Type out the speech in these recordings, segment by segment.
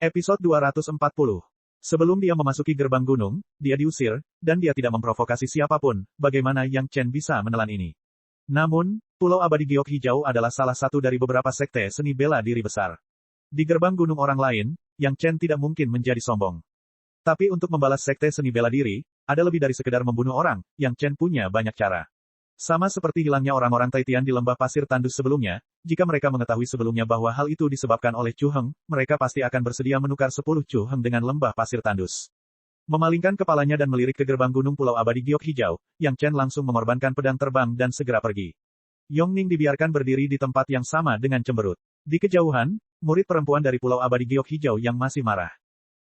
Episode 240. Sebelum dia memasuki gerbang gunung, dia diusir, dan dia tidak memprovokasi siapapun. Bagaimana Yang Chen bisa menelan ini? Namun, Pulau Abadi Giok Hijau adalah salah satu dari beberapa sekte seni bela diri besar. Di gerbang gunung orang lain, Yang Chen tidak mungkin menjadi sombong. Tapi untuk membalas sekte seni bela diri, ada lebih dari sekedar membunuh orang. Yang Chen punya banyak cara. Sama seperti hilangnya orang-orang Taitian di lembah pasir tandus sebelumnya, jika mereka mengetahui sebelumnya bahwa hal itu disebabkan oleh Chu Heng, mereka pasti akan bersedia menukar 10 Chu Heng dengan lembah pasir tandus. Memalingkan kepalanya dan melirik ke gerbang gunung Pulau Abadi Giok Hijau, Yang Chen langsung mengorbankan pedang terbang dan segera pergi. Yong Ning dibiarkan berdiri di tempat yang sama dengan cemberut. Di kejauhan, murid perempuan dari Pulau Abadi Giok Hijau yang masih marah.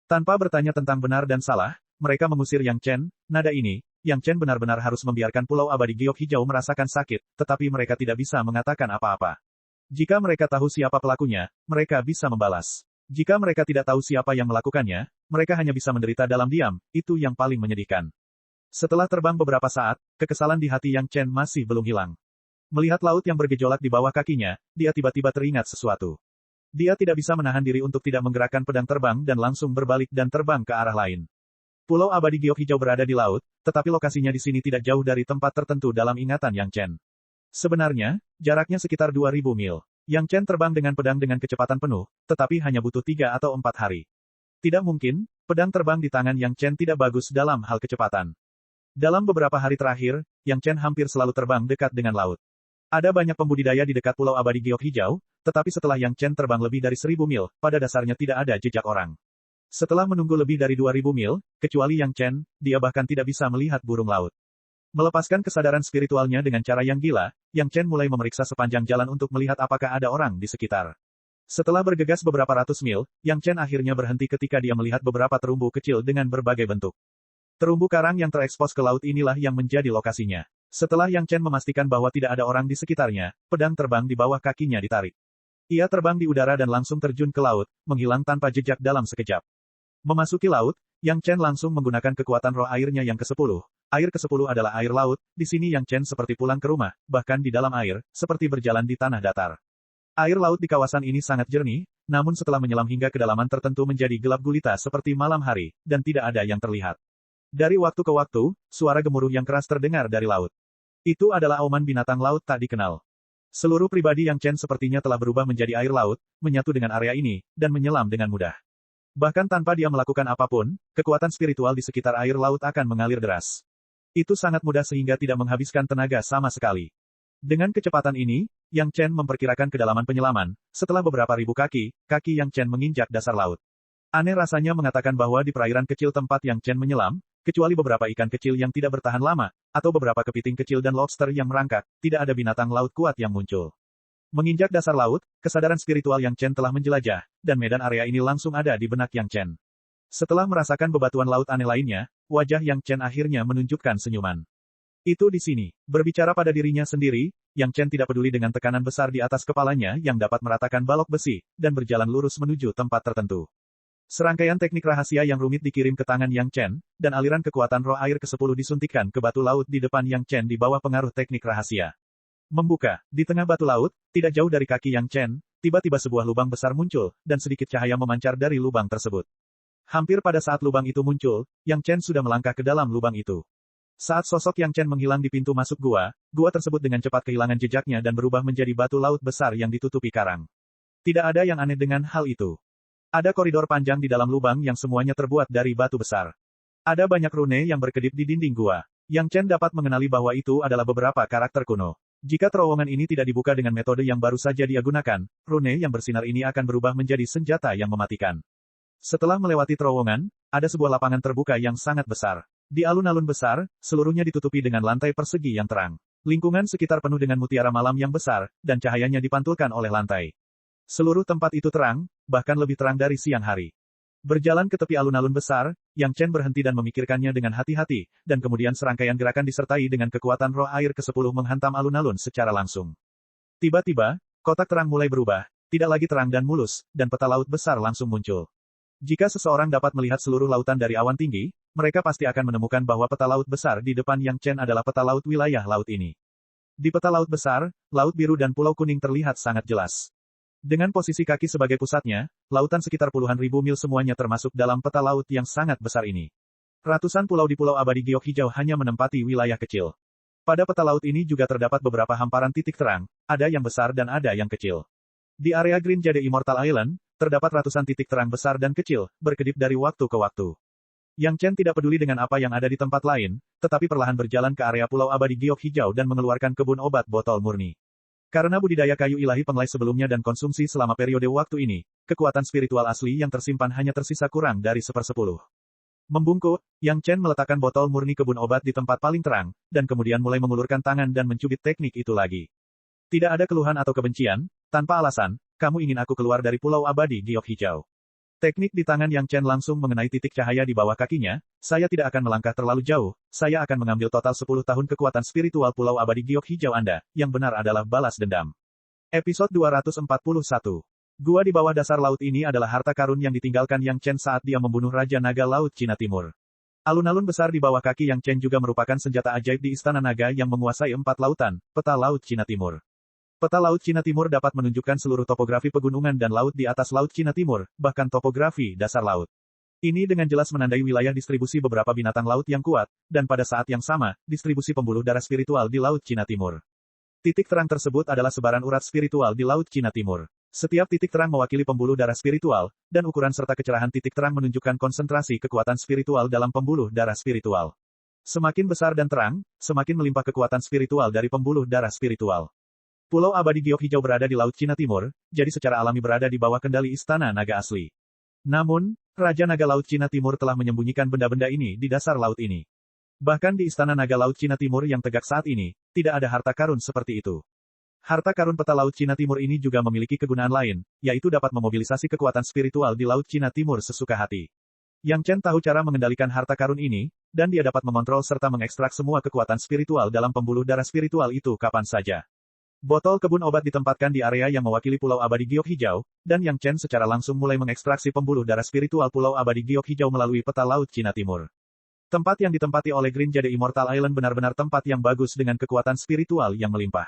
Tanpa bertanya tentang benar dan salah, mereka mengusir Yang Chen. Nada ini, Yang Chen benar-benar harus membiarkan Pulau Abadi Giok Hijau merasakan sakit, tetapi mereka tidak bisa mengatakan apa-apa. Jika mereka tahu siapa pelakunya, mereka bisa membalas. Jika mereka tidak tahu siapa yang melakukannya, mereka hanya bisa menderita dalam diam, itu yang paling menyedihkan. Setelah terbang beberapa saat, kekesalan di hati Yang Chen masih belum hilang. Melihat laut yang bergejolak di bawah kakinya, dia tiba-tiba teringat sesuatu. Dia tidak bisa menahan diri untuk tidak menggerakkan pedang terbang dan langsung berbalik dan terbang ke arah lain. Pulau Abadi Giok Hijau berada di laut, tetapi lokasinya di sini tidak jauh dari tempat tertentu dalam ingatan Yang Chen. Sebenarnya, jaraknya sekitar 2000 mil. Yang Chen terbang dengan pedang dengan kecepatan penuh, tetapi hanya butuh 3 atau 4 hari. Tidak mungkin, pedang terbang di tangan Yang Chen tidak bagus dalam hal kecepatan. Dalam beberapa hari terakhir, Yang Chen hampir selalu terbang dekat dengan laut. Ada banyak pembudidaya di dekat Pulau Abadi Giok Hijau, tetapi setelah Yang Chen terbang lebih dari 1000 mil, pada dasarnya tidak ada jejak orang. Setelah menunggu lebih dari 2000 mil, kecuali Yang Chen, dia bahkan tidak bisa melihat burung laut. Melepaskan kesadaran spiritualnya dengan cara yang gila, Yang Chen mulai memeriksa sepanjang jalan untuk melihat apakah ada orang di sekitar. Setelah bergegas beberapa ratus mil, Yang Chen akhirnya berhenti ketika dia melihat beberapa terumbu kecil dengan berbagai bentuk. Terumbu karang yang terekspos ke laut inilah yang menjadi lokasinya. Setelah Yang Chen memastikan bahwa tidak ada orang di sekitarnya, pedang terbang di bawah kakinya ditarik. Ia terbang di udara dan langsung terjun ke laut, menghilang tanpa jejak dalam sekejap. Memasuki laut, Yang Chen langsung menggunakan kekuatan roh airnya yang ke-10. Air ke-10 adalah air laut, di sini Yang Chen seperti pulang ke rumah, bahkan di dalam air, seperti berjalan di tanah datar. Air laut di kawasan ini sangat jernih, namun setelah menyelam hingga kedalaman tertentu menjadi gelap gulita seperti malam hari, dan tidak ada yang terlihat. Dari waktu ke waktu, suara gemuruh yang keras terdengar dari laut. Itu adalah auman binatang laut tak dikenal. Seluruh pribadi Yang Chen sepertinya telah berubah menjadi air laut, menyatu dengan area ini, dan menyelam dengan mudah. Bahkan tanpa dia melakukan apapun, kekuatan spiritual di sekitar air laut akan mengalir deras. Itu sangat mudah sehingga tidak menghabiskan tenaga sama sekali. Dengan kecepatan ini, Yang Chen memperkirakan kedalaman penyelaman. Setelah beberapa ribu kaki, kaki Yang Chen menginjak dasar laut. Aneh rasanya mengatakan bahwa di perairan kecil tempat Yang Chen menyelam, kecuali beberapa ikan kecil yang tidak bertahan lama, atau beberapa kepiting kecil dan lobster yang merangkak, tidak ada binatang laut kuat yang muncul. Menginjak dasar laut, kesadaran spiritual Yang Chen telah menjelajah, dan medan area ini langsung ada di benak Yang Chen. Setelah merasakan bebatuan laut aneh lainnya, wajah Yang Chen akhirnya menunjukkan senyuman. Itu di sini. Berbicara pada dirinya sendiri, Yang Chen tidak peduli dengan tekanan besar di atas kepalanya yang dapat meratakan balok besi, dan berjalan lurus menuju tempat tertentu. Serangkaian teknik rahasia yang rumit dikirim ke tangan Yang Chen, dan aliran kekuatan roh air ke-10 disuntikkan ke batu laut di depan Yang Chen di bawah pengaruh teknik rahasia. Membuka, di tengah batu laut, tidak jauh dari kaki Yang Chen, tiba-tiba sebuah lubang besar muncul, dan sedikit cahaya memancar dari lubang tersebut. Hampir pada saat lubang itu muncul, Yang Chen sudah melangkah ke dalam lubang itu. Saat sosok Yang Chen menghilang di pintu masuk gua, gua tersebut dengan cepat kehilangan jejaknya dan berubah menjadi batu laut besar yang ditutupi karang. Tidak ada yang aneh dengan hal itu. Ada koridor panjang di dalam lubang yang semuanya terbuat dari batu besar. Ada banyak rune yang berkedip di dinding gua. Yang Chen dapat mengenali bahwa itu adalah beberapa karakter kuno. Jika terowongan ini tidak dibuka dengan metode yang baru saja dia gunakan, rune yang bersinar ini akan berubah menjadi senjata yang mematikan. Setelah melewati terowongan, ada sebuah lapangan terbuka yang sangat besar. Di alun-alun besar, seluruhnya ditutupi dengan lantai persegi yang terang. Lingkungan sekitar penuh dengan mutiara malam yang besar, dan cahayanya dipantulkan oleh lantai. Seluruh tempat itu terang, bahkan lebih terang dari siang hari. Berjalan ke tepi alun-alun besar, Yang Chen berhenti dan memikirkannya dengan hati-hati, dan kemudian serangkaian gerakan disertai dengan kekuatan roh air ke-10 menghantam alun-alun secara langsung. Tiba-tiba, kotak terang mulai berubah, tidak lagi terang dan mulus, dan peta laut besar langsung muncul. Jika seseorang dapat melihat seluruh lautan dari awan tinggi, mereka pasti akan menemukan bahwa peta laut besar di depan Yang Chen adalah peta laut wilayah laut ini. Di peta laut besar, Laut Biru dan Pulau Kuning terlihat sangat jelas. Dengan posisi kaki sebagai pusatnya, lautan sekitar puluhan ribu mil semuanya termasuk dalam peta laut yang sangat besar ini. Ratusan pulau di Pulau Abadi Giok Hijau hanya menempati wilayah kecil. Pada peta laut ini juga terdapat beberapa hamparan titik terang, ada yang besar dan ada yang kecil. Di area Green Jade Immortal Island, terdapat ratusan titik terang besar dan kecil, berkedip dari waktu ke waktu. Yang Chen tidak peduli dengan apa yang ada di tempat lain, tetapi perlahan berjalan ke area Pulau Abadi Giok Hijau dan mengeluarkan kebun obat botol murni. Karena budidaya kayu ilahi penglai sebelumnya dan konsumsi selama periode waktu ini, kekuatan spiritual asli yang tersimpan hanya tersisa kurang dari 1/10. Membungkuk, Yang Chen meletakkan botol murni kebun obat di tempat paling terang, dan kemudian mulai mengulurkan tangan dan mencubit teknik itu lagi. Tidak ada keluhan atau kebencian, tanpa alasan, kamu ingin aku keluar dari Pulau Abadi Giok Hijau. Teknik di tangan Yang Chen langsung mengenai titik cahaya di bawah kakinya, saya tidak akan melangkah terlalu jauh, saya akan mengambil total 10 tahun kekuatan spiritual Pulau Abadi Giok Hijau Anda, yang benar adalah balas dendam. Episode 241. Gua di bawah dasar laut ini adalah harta karun yang ditinggalkan Yang Chen saat dia membunuh Raja Naga Laut Cina Timur. Alun-alun besar di bawah kaki Yang Chen juga merupakan senjata ajaib di Istana Naga yang menguasai 4 lautan, peta Laut Cina Timur. Peta Laut Cina Timur dapat menunjukkan seluruh topografi pegunungan dan laut di atas Laut Cina Timur, bahkan topografi dasar laut. Ini dengan jelas menandai wilayah distribusi beberapa binatang laut yang kuat, dan pada saat yang sama, distribusi pembuluh darah spiritual di Laut Cina Timur. Titik terang tersebut adalah sebaran urat spiritual di Laut Cina Timur. Setiap titik terang mewakili pembuluh darah spiritual, dan ukuran serta kecerahan titik terang menunjukkan konsentrasi kekuatan spiritual dalam pembuluh darah spiritual. Semakin besar dan terang, semakin melimpah kekuatan spiritual dari pembuluh darah spiritual. Pulau Abadi Giok Hijau berada di Laut Cina Timur, jadi secara alami berada di bawah kendali Istana Naga asli. Namun, Raja Naga Laut Cina Timur telah menyembunyikan benda-benda ini di dasar laut ini. Bahkan di Istana Naga Laut Cina Timur yang tegak saat ini, tidak ada harta karun seperti itu. Harta karun peta Laut Cina Timur ini juga memiliki kegunaan lain, yaitu dapat memobilisasi kekuatan spiritual di Laut Cina Timur sesuka hati. Yang Chen tahu cara mengendalikan harta karun ini, dan dia dapat mengontrol serta mengekstrak semua kekuatan spiritual dalam pembuluh darah spiritual itu kapan saja. Botol kebun obat ditempatkan di area yang mewakili Pulau Abadi Giok Hijau, dan Yang Chen secara langsung mulai mengekstraksi pembuluh darah spiritual Pulau Abadi Giok Hijau melalui peta Laut Cina Timur. Tempat yang ditempati oleh Green Jade Immortal Island benar-benar tempat yang bagus dengan kekuatan spiritual yang melimpah.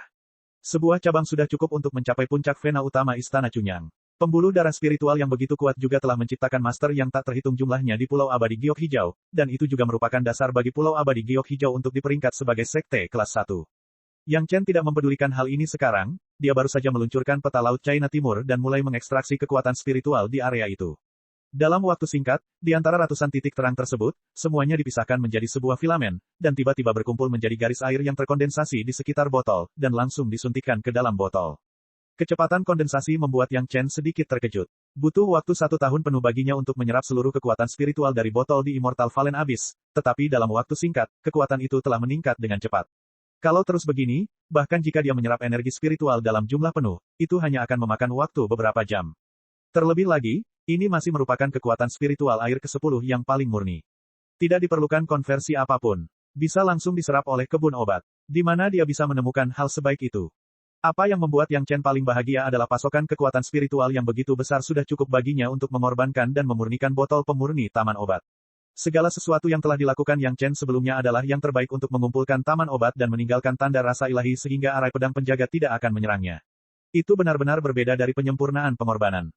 Sebuah cabang sudah cukup untuk mencapai puncak vena utama Istana Cunyang. Pembuluh darah spiritual yang begitu kuat juga telah menciptakan master yang tak terhitung jumlahnya di Pulau Abadi Giok Hijau, dan itu juga merupakan dasar bagi Pulau Abadi Giok Hijau untuk diperingkat sebagai sekte kelas 1. Yang Chen tidak mempedulikan hal ini sekarang, dia baru saja meluncurkan peta Laut China Timur dan mulai mengekstraksi kekuatan spiritual di area itu. Dalam waktu singkat, di antara ratusan titik terang tersebut, semuanya dipisahkan menjadi sebuah filamen, dan tiba-tiba berkumpul menjadi garis air yang terkondensasi di sekitar botol, dan langsung disuntikkan ke dalam botol. Kecepatan kondensasi membuat Yang Chen sedikit terkejut. Butuh waktu 1 tahun penuh baginya untuk menyerap seluruh kekuatan spiritual dari botol di Immortal Fallen Abyss, tetapi dalam waktu singkat, kekuatan itu telah meningkat dengan cepat. Kalau terus begini, bahkan jika dia menyerap energi spiritual dalam jumlah penuh, itu hanya akan memakan waktu beberapa jam. Terlebih lagi, ini masih merupakan kekuatan spiritual air ke-10 yang paling murni. Tidak diperlukan konversi apapun. Bisa langsung diserap oleh kebun obat. Di mana dia bisa menemukan hal sebaik itu? Apa yang membuat Yang Chen paling bahagia adalah pasokan kekuatan spiritual yang begitu besar sudah cukup baginya untuk mengorbankan dan memurnikan botol pemurni taman obat. Segala sesuatu yang telah dilakukan Yang Chen sebelumnya adalah yang terbaik untuk mengumpulkan taman obat dan meninggalkan tanda rasa ilahi sehingga arai pedang penjaga tidak akan menyerangnya. Itu benar-benar berbeda dari penyempurnaan pengorbanan.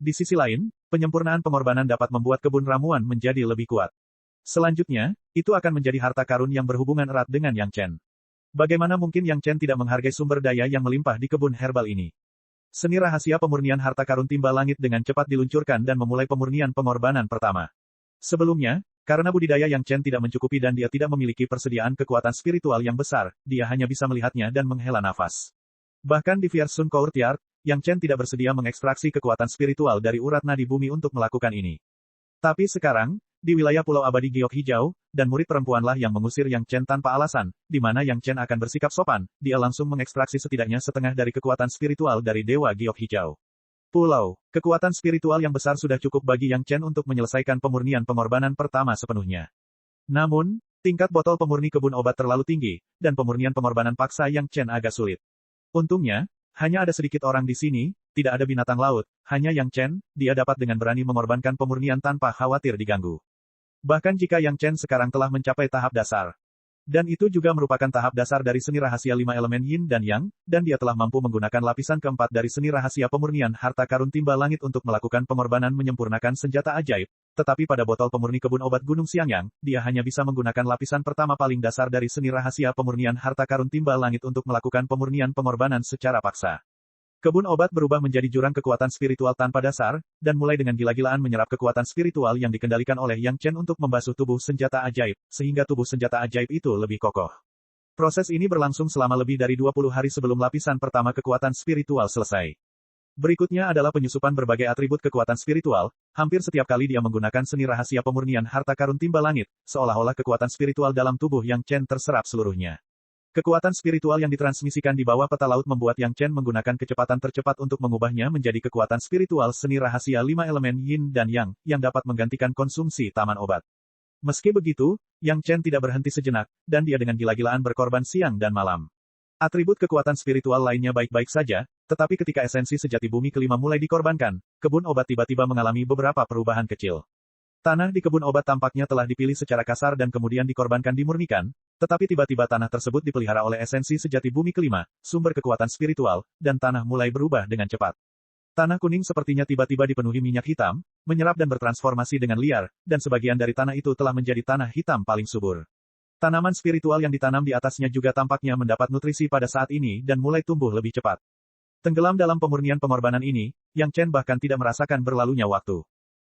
Di sisi lain, penyempurnaan pengorbanan dapat membuat kebun ramuan menjadi lebih kuat. Selanjutnya, itu akan menjadi harta karun yang berhubungan erat dengan Yang Chen. Bagaimana mungkin Yang Chen tidak menghargai sumber daya yang melimpah di kebun herbal ini? Seni rahasia pemurnian harta karun timba langit dengan cepat diluncurkan dan memulai pemurnian pengorbanan pertama. Sebelumnya, karena budidaya Yang Chen tidak mencukupi dan dia tidak memiliki persediaan kekuatan spiritual yang besar, dia hanya bisa melihatnya dan menghela nafas. Bahkan di Fiersun Courtyard, Yang Chen tidak bersedia mengekstraksi kekuatan spiritual dari urat nadi bumi untuk melakukan ini. Tapi sekarang, di wilayah Pulau Abadi Giok Hijau, dan murid perempuanlah yang mengusir Yang Chen tanpa alasan, di mana Yang Chen akan bersikap sopan, dia langsung mengekstraksi setidaknya setengah dari kekuatan spiritual dari Dewa Giok Hijau. Pulau, kekuatan spiritual yang besar sudah cukup bagi Yang Chen untuk menyelesaikan pemurnian pengorbanan pertama sepenuhnya. Namun, tingkat botol pemurni kebun obat terlalu tinggi, dan pemurnian pengorbanan paksa Yang Chen agak sulit. Untungnya, hanya ada sedikit orang di sini, tidak ada binatang laut, hanya Yang Chen, dia dapat dengan berani mengorbankan pemurnian tanpa khawatir diganggu. Bahkan jika Yang Chen sekarang telah mencapai tahap dasar. Dan itu juga merupakan tahap dasar dari seni rahasia 5 elemen Yin dan Yang, dan dia telah mampu menggunakan lapisan keempat dari seni rahasia pemurnian harta karun timba langit untuk melakukan pengorbanan menyempurnakan senjata ajaib. Tetapi pada botol pemurni kebun obat Gunung Xiangyang, dia hanya bisa menggunakan lapisan pertama paling dasar dari seni rahasia pemurnian harta karun timba langit untuk melakukan pemurnian pengorbanan secara paksa. Kebun obat berubah menjadi jurang kekuatan spiritual tanpa dasar, dan mulai dengan gila-gilaan menyerap kekuatan spiritual yang dikendalikan oleh Yang Chen untuk membasuh tubuh senjata ajaib, sehingga tubuh senjata ajaib itu lebih kokoh. Proses ini berlangsung selama lebih dari 20 hari sebelum lapisan pertama kekuatan spiritual selesai. Berikutnya adalah penyusupan berbagai atribut kekuatan spiritual, hampir setiap kali dia menggunakan seni rahasia pemurnian harta karun timba langit, seolah-olah kekuatan spiritual dalam tubuh Yang Chen terserap seluruhnya. Kekuatan spiritual yang ditransmisikan di bawah peta laut membuat Yang Chen menggunakan kecepatan tercepat untuk mengubahnya menjadi kekuatan spiritual seni rahasia 5 elemen Yin dan Yang, yang dapat menggantikan konsumsi taman obat. Meski begitu, Yang Chen tidak berhenti sejenak, dan dia dengan gila-gilaan berkorban siang dan malam. Atribut kekuatan spiritual lainnya baik-baik saja, tetapi ketika esensi sejati bumi kelima mulai dikorbankan, kebun obat tiba-tiba mengalami beberapa perubahan kecil. Tanah di kebun obat tampaknya telah dipilih secara kasar dan kemudian dikorbankan dimurnikan, tetapi tiba-tiba tanah tersebut dipelihara oleh esensi sejati bumi kelima, sumber kekuatan spiritual, dan tanah mulai berubah dengan cepat. Tanah kuning sepertinya tiba-tiba dipenuhi minyak hitam, menyerap dan bertransformasi dengan liar, dan sebagian dari tanah itu telah menjadi tanah hitam paling subur. Tanaman spiritual yang ditanam di atasnya juga tampaknya mendapat nutrisi pada saat ini dan mulai tumbuh lebih cepat. Tenggelam dalam pemurnian pengorbanan ini, Yang Chen bahkan tidak merasakan berlalunya waktu.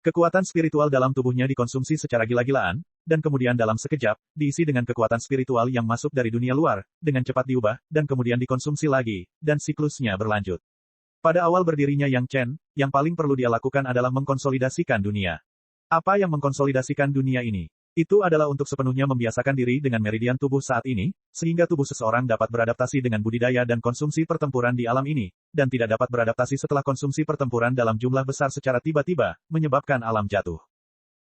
Kekuatan spiritual dalam tubuhnya dikonsumsi secara gila-gilaan, dan kemudian dalam sekejap, diisi dengan kekuatan spiritual yang masuk dari dunia luar, dengan cepat diubah, dan kemudian dikonsumsi lagi, dan siklusnya berlanjut. Pada awal berdirinya Yang Chen, yang paling perlu dia lakukan adalah mengkonsolidasikan dunia. Apa yang mengkonsolidasikan dunia ini? Itu adalah untuk sepenuhnya membiasakan diri dengan meridian tubuh saat ini, sehingga tubuh seseorang dapat beradaptasi dengan budidaya dan konsumsi pertempuran di alam ini, dan tidak dapat beradaptasi setelah konsumsi pertempuran dalam jumlah besar secara tiba-tiba, menyebabkan alam jatuh.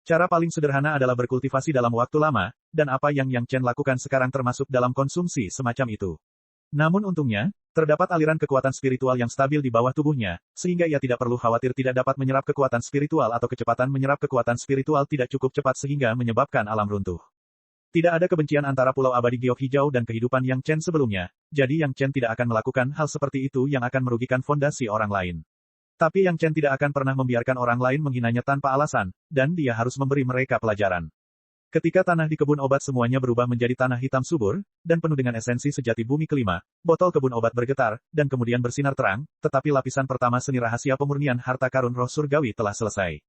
Cara paling sederhana adalah berkultivasi dalam waktu lama, dan apa yang Yang Chen lakukan sekarang termasuk dalam konsumsi semacam itu. Namun untungnya, terdapat aliran kekuatan spiritual yang stabil di bawah tubuhnya, sehingga ia tidak perlu khawatir tidak dapat menyerap kekuatan spiritual atau kecepatan menyerap kekuatan spiritual tidak cukup cepat sehingga menyebabkan alam runtuh. Tidak ada kebencian antara Pulau Abadi Giok Hijau dan kehidupan Yang Chen sebelumnya, jadi Yang Chen tidak akan melakukan hal seperti itu yang akan merugikan fondasi orang lain. Tapi Yang Chen tidak akan pernah membiarkan orang lain menghinanya tanpa alasan, dan dia harus memberi mereka pelajaran. Ketika tanah di kebun obat semuanya berubah menjadi tanah hitam subur, dan penuh dengan esensi sejati bumi kelima, botol kebun obat bergetar, dan kemudian bersinar terang, tetapi lapisan pertama seni rahasia pemurnian harta karun roh surgawi telah selesai.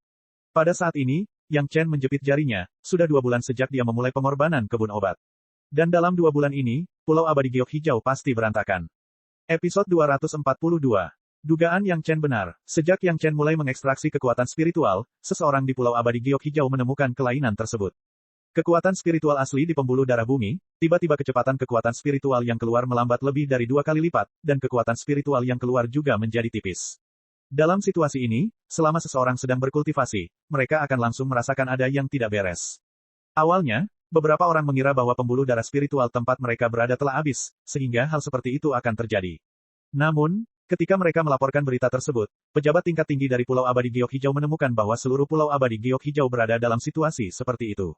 Pada saat ini, Yang Chen menjepit jarinya, sudah 2 bulan sejak dia memulai pengorbanan kebun obat. Dan dalam 2 bulan ini, Pulau Abadi Giok Hijau pasti berantakan. Episode 242. Dugaan Yang Chen benar. Sejak Yang Chen mulai mengekstraksi kekuatan spiritual, seseorang di Pulau Abadi Giok Hijau menemukan kelainan tersebut. Kekuatan spiritual asli di pembuluh darah bumi, tiba-tiba kecepatan kekuatan spiritual yang keluar melambat lebih dari 2 kali lipat, dan kekuatan spiritual yang keluar juga menjadi tipis. Dalam situasi ini, selama seseorang sedang berkultivasi, mereka akan langsung merasakan ada yang tidak beres. Awalnya, beberapa orang mengira bahwa pembuluh darah spiritual tempat mereka berada telah habis, sehingga hal seperti itu akan terjadi. Namun, ketika mereka melaporkan berita tersebut, pejabat tingkat tinggi dari Pulau Abadi Giok Hijau menemukan bahwa seluruh Pulau Abadi Giok Hijau berada dalam situasi seperti itu.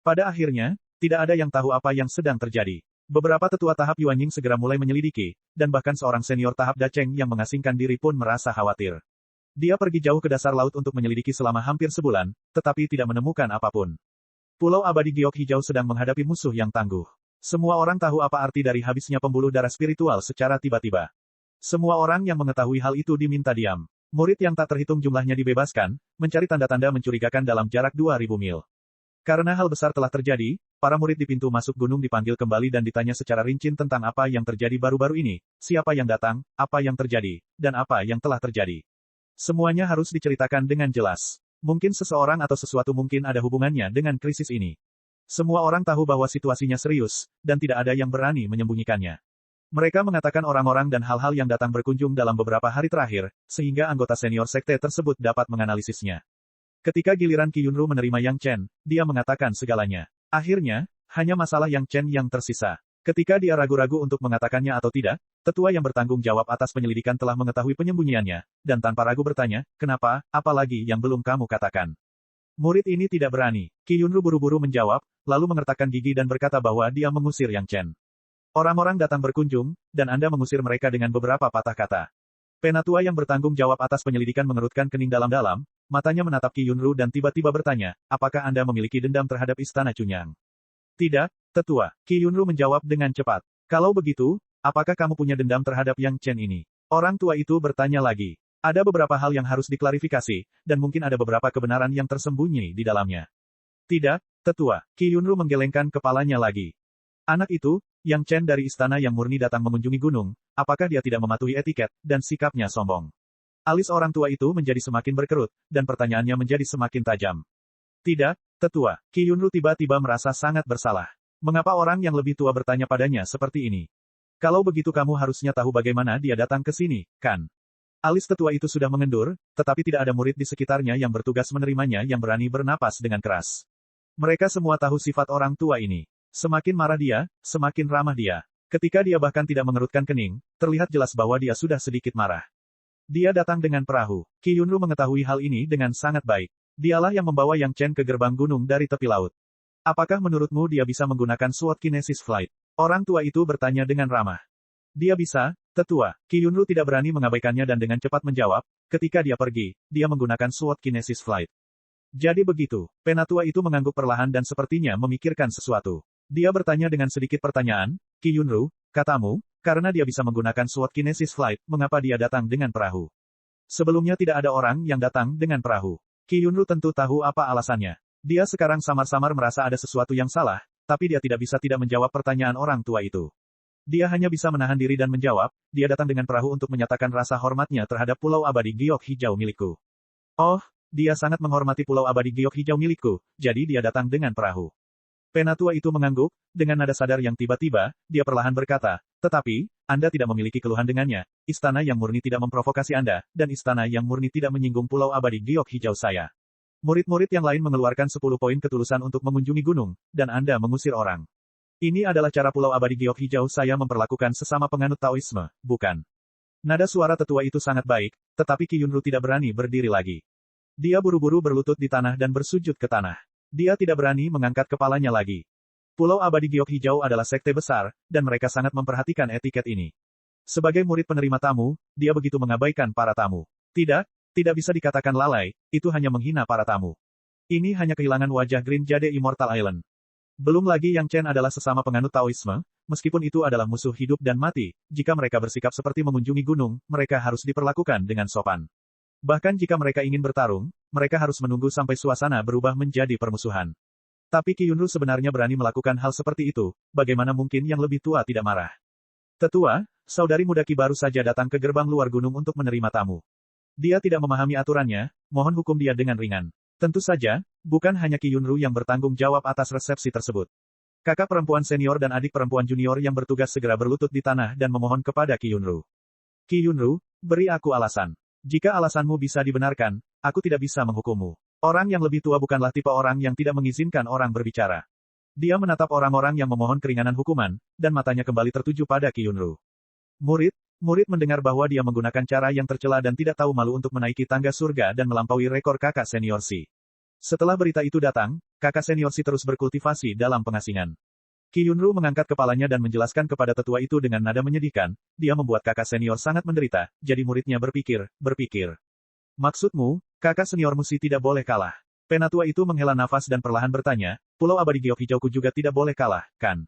Pada akhirnya, tidak ada yang tahu apa yang sedang terjadi. Beberapa tetua tahap Yuanying segera mulai menyelidiki, dan bahkan seorang senior tahap Dacheng yang mengasingkan diri pun merasa khawatir. Dia pergi jauh ke dasar laut untuk menyelidiki selama hampir sebulan, tetapi tidak menemukan apapun. Pulau Abadi Giok Hijau sedang menghadapi musuh yang tangguh. Semua orang tahu apa arti dari habisnya pembuluh darah spiritual secara tiba-tiba. Semua orang yang mengetahui hal itu diminta diam. Murid yang tak terhitung jumlahnya dibebaskan, mencari tanda-tanda mencurigakan dalam jarak 2000 mil. Karena hal besar telah terjadi, para murid di pintu masuk gunung dipanggil kembali dan ditanya secara rinci tentang apa yang terjadi baru-baru ini, siapa yang datang, apa yang terjadi, dan apa yang telah terjadi. Semuanya harus diceritakan dengan jelas. Mungkin seseorang atau sesuatu mungkin ada hubungannya dengan krisis ini. Semua orang tahu bahwa situasinya serius, dan tidak ada yang berani menyembunyikannya. Mereka mengatakan orang-orang dan hal-hal yang datang berkunjung dalam beberapa hari terakhir, sehingga anggota senior sekte tersebut dapat menganalisisnya. Ketika giliran Qi Yunru menerima Yang Chen, dia mengatakan segalanya. Akhirnya, hanya masalah Yang Chen yang tersisa. Ketika dia ragu-ragu untuk mengatakannya atau tidak, tetua yang bertanggung jawab atas penyelidikan telah mengetahui penyembunyiannya, dan tanpa ragu bertanya, kenapa, apalagi yang belum kamu katakan. Murid ini tidak berani. Qi Yunru buru-buru menjawab, lalu mengertakkan gigi dan berkata bahwa dia mengusir Yang Chen. Orang-orang datang berkunjung, dan Anda mengusir mereka dengan beberapa patah kata. Penatua yang bertanggung jawab atas penyelidikan mengerutkan kening dalam-dalam, matanya menatap Qi Yunru dan tiba-tiba bertanya, apakah Anda memiliki dendam terhadap Istana Chunyang? Tidak, tetua. Qi Yunru menjawab dengan cepat. Kalau begitu, apakah kamu punya dendam terhadap Yang Chen ini? Orang tua itu bertanya lagi. Ada beberapa hal yang harus diklarifikasi, dan mungkin ada beberapa kebenaran yang tersembunyi di dalamnya. Tidak, tetua. Qi Yunru menggelengkan kepalanya lagi. Anak itu, Yang Chen dari istana yang murni datang mengunjungi gunung, apakah dia tidak mematuhi etiket, dan sikapnya sombong? Alis orang tua itu menjadi semakin berkerut, dan pertanyaannya menjadi semakin tajam. Tidak, tetua. Qi Yunru tiba-tiba merasa sangat bersalah. Mengapa orang yang lebih tua bertanya padanya seperti ini? Kalau begitu kamu harusnya tahu bagaimana dia datang ke sini, kan? Alis tetua itu sudah mengendur, tetapi tidak ada murid di sekitarnya yang bertugas menerimanya yang berani bernapas dengan keras. Mereka semua tahu sifat orang tua ini. Semakin marah dia, semakin ramah dia. Ketika dia bahkan tidak mengerutkan kening, terlihat jelas bahwa dia sudah sedikit marah. Dia datang dengan perahu. Qi Yunru mengetahui hal ini dengan sangat baik. Dialah yang membawa Yang Chen ke gerbang gunung dari tepi laut. Apakah menurutmu dia bisa menggunakan Sword Kinesis Flight? Orang tua itu bertanya dengan ramah. Dia bisa, tetua. Qi Yunru tidak berani mengabaikannya dan dengan cepat menjawab, ketika dia pergi, dia menggunakan Sword Kinesis Flight. Jadi begitu. Penatua itu mengangguk perlahan dan sepertinya memikirkan sesuatu. Dia bertanya dengan sedikit pertanyaan, Qi Yunru, katamu, karena dia bisa menggunakan Sword Kinesis Flight, mengapa dia datang dengan perahu? Sebelumnya tidak ada orang yang datang dengan perahu. Qi Yunru tentu tahu apa alasannya. Dia sekarang samar-samar merasa ada sesuatu yang salah, tapi dia tidak bisa tidak menjawab pertanyaan orang tua itu. Dia hanya bisa menahan diri dan menjawab, dia datang dengan perahu untuk menyatakan rasa hormatnya terhadap Pulau Abadi Giok Hijau milikku. Oh, dia sangat menghormati Pulau Abadi Giok Hijau milikku, jadi dia datang dengan perahu. Penatua itu mengangguk, dengan nada sadar yang tiba-tiba, dia perlahan berkata, tetapi, Anda tidak memiliki keluhan dengannya, istana yang murni tidak memprovokasi Anda, dan istana yang murni tidak menyinggung Pulau Abadi Giok Hijau saya. Murid-murid yang lain mengeluarkan 10 poin ketulusan untuk mengunjungi gunung, dan Anda mengusir orang. Ini adalah cara Pulau Abadi Giok Hijau saya memperlakukan sesama penganut Taoisme, bukan? Nada suara tetua itu sangat baik, tetapi Qi Yunru tidak berani berdiri lagi. Dia buru-buru berlutut di tanah dan bersujud ke tanah. Dia tidak berani mengangkat kepalanya lagi. Pulau Abadi Giok Hijau adalah sekte besar, dan mereka sangat memperhatikan etiket ini. Sebagai murid penerima tamu, dia begitu mengabaikan para tamu. Tidak bisa dikatakan lalai, itu hanya menghina para tamu. Ini hanya kehilangan wajah Green Jade Immortal Island. Belum lagi Yang Chen adalah sesama penganut Taoisme, meskipun itu adalah musuh hidup dan mati, jika mereka bersikap seperti mengunjungi gunung, mereka harus diperlakukan dengan sopan. Bahkan jika mereka ingin bertarung, mereka harus menunggu sampai suasana berubah menjadi permusuhan. Tapi Qi Yunru sebenarnya berani melakukan hal seperti itu, bagaimana mungkin yang lebih tua tidak marah? Tetua, saudari muda Qi baru saja datang ke gerbang luar gunung untuk menerima tamu. Dia tidak memahami aturannya, mohon hukum dia dengan ringan. Tentu saja, bukan hanya Qi Yunru yang bertanggung jawab atas resepsi tersebut. Kakak perempuan senior dan adik perempuan junior yang bertugas segera berlutut di tanah dan memohon kepada Qi Yunru. Qi Yunru, beri aku alasan. Jika alasanmu bisa dibenarkan, aku tidak bisa menghukummu. Orang yang lebih tua bukanlah tipe orang yang tidak mengizinkan orang berbicara. Dia menatap orang-orang yang memohon keringanan hukuman, dan matanya kembali tertuju pada Qi Yunru. Murid mendengar bahwa dia menggunakan cara yang tercela dan tidak tahu malu untuk menaiki tangga surga dan melampaui rekor kakak senior Si. Setelah berita itu datang, kakak senior Si terus berkultivasi dalam pengasingan. Qi Yunru mengangkat kepalanya dan menjelaskan kepada tetua itu dengan nada menyedihkan, dia membuat kakak senior sangat menderita, jadi muridnya berpikir. Maksudmu, kakak seniormu Si tidak boleh kalah. Penatua itu menghela nafas dan perlahan bertanya, Pulau Abadi Giok Hijauku juga tidak boleh kalah, kan?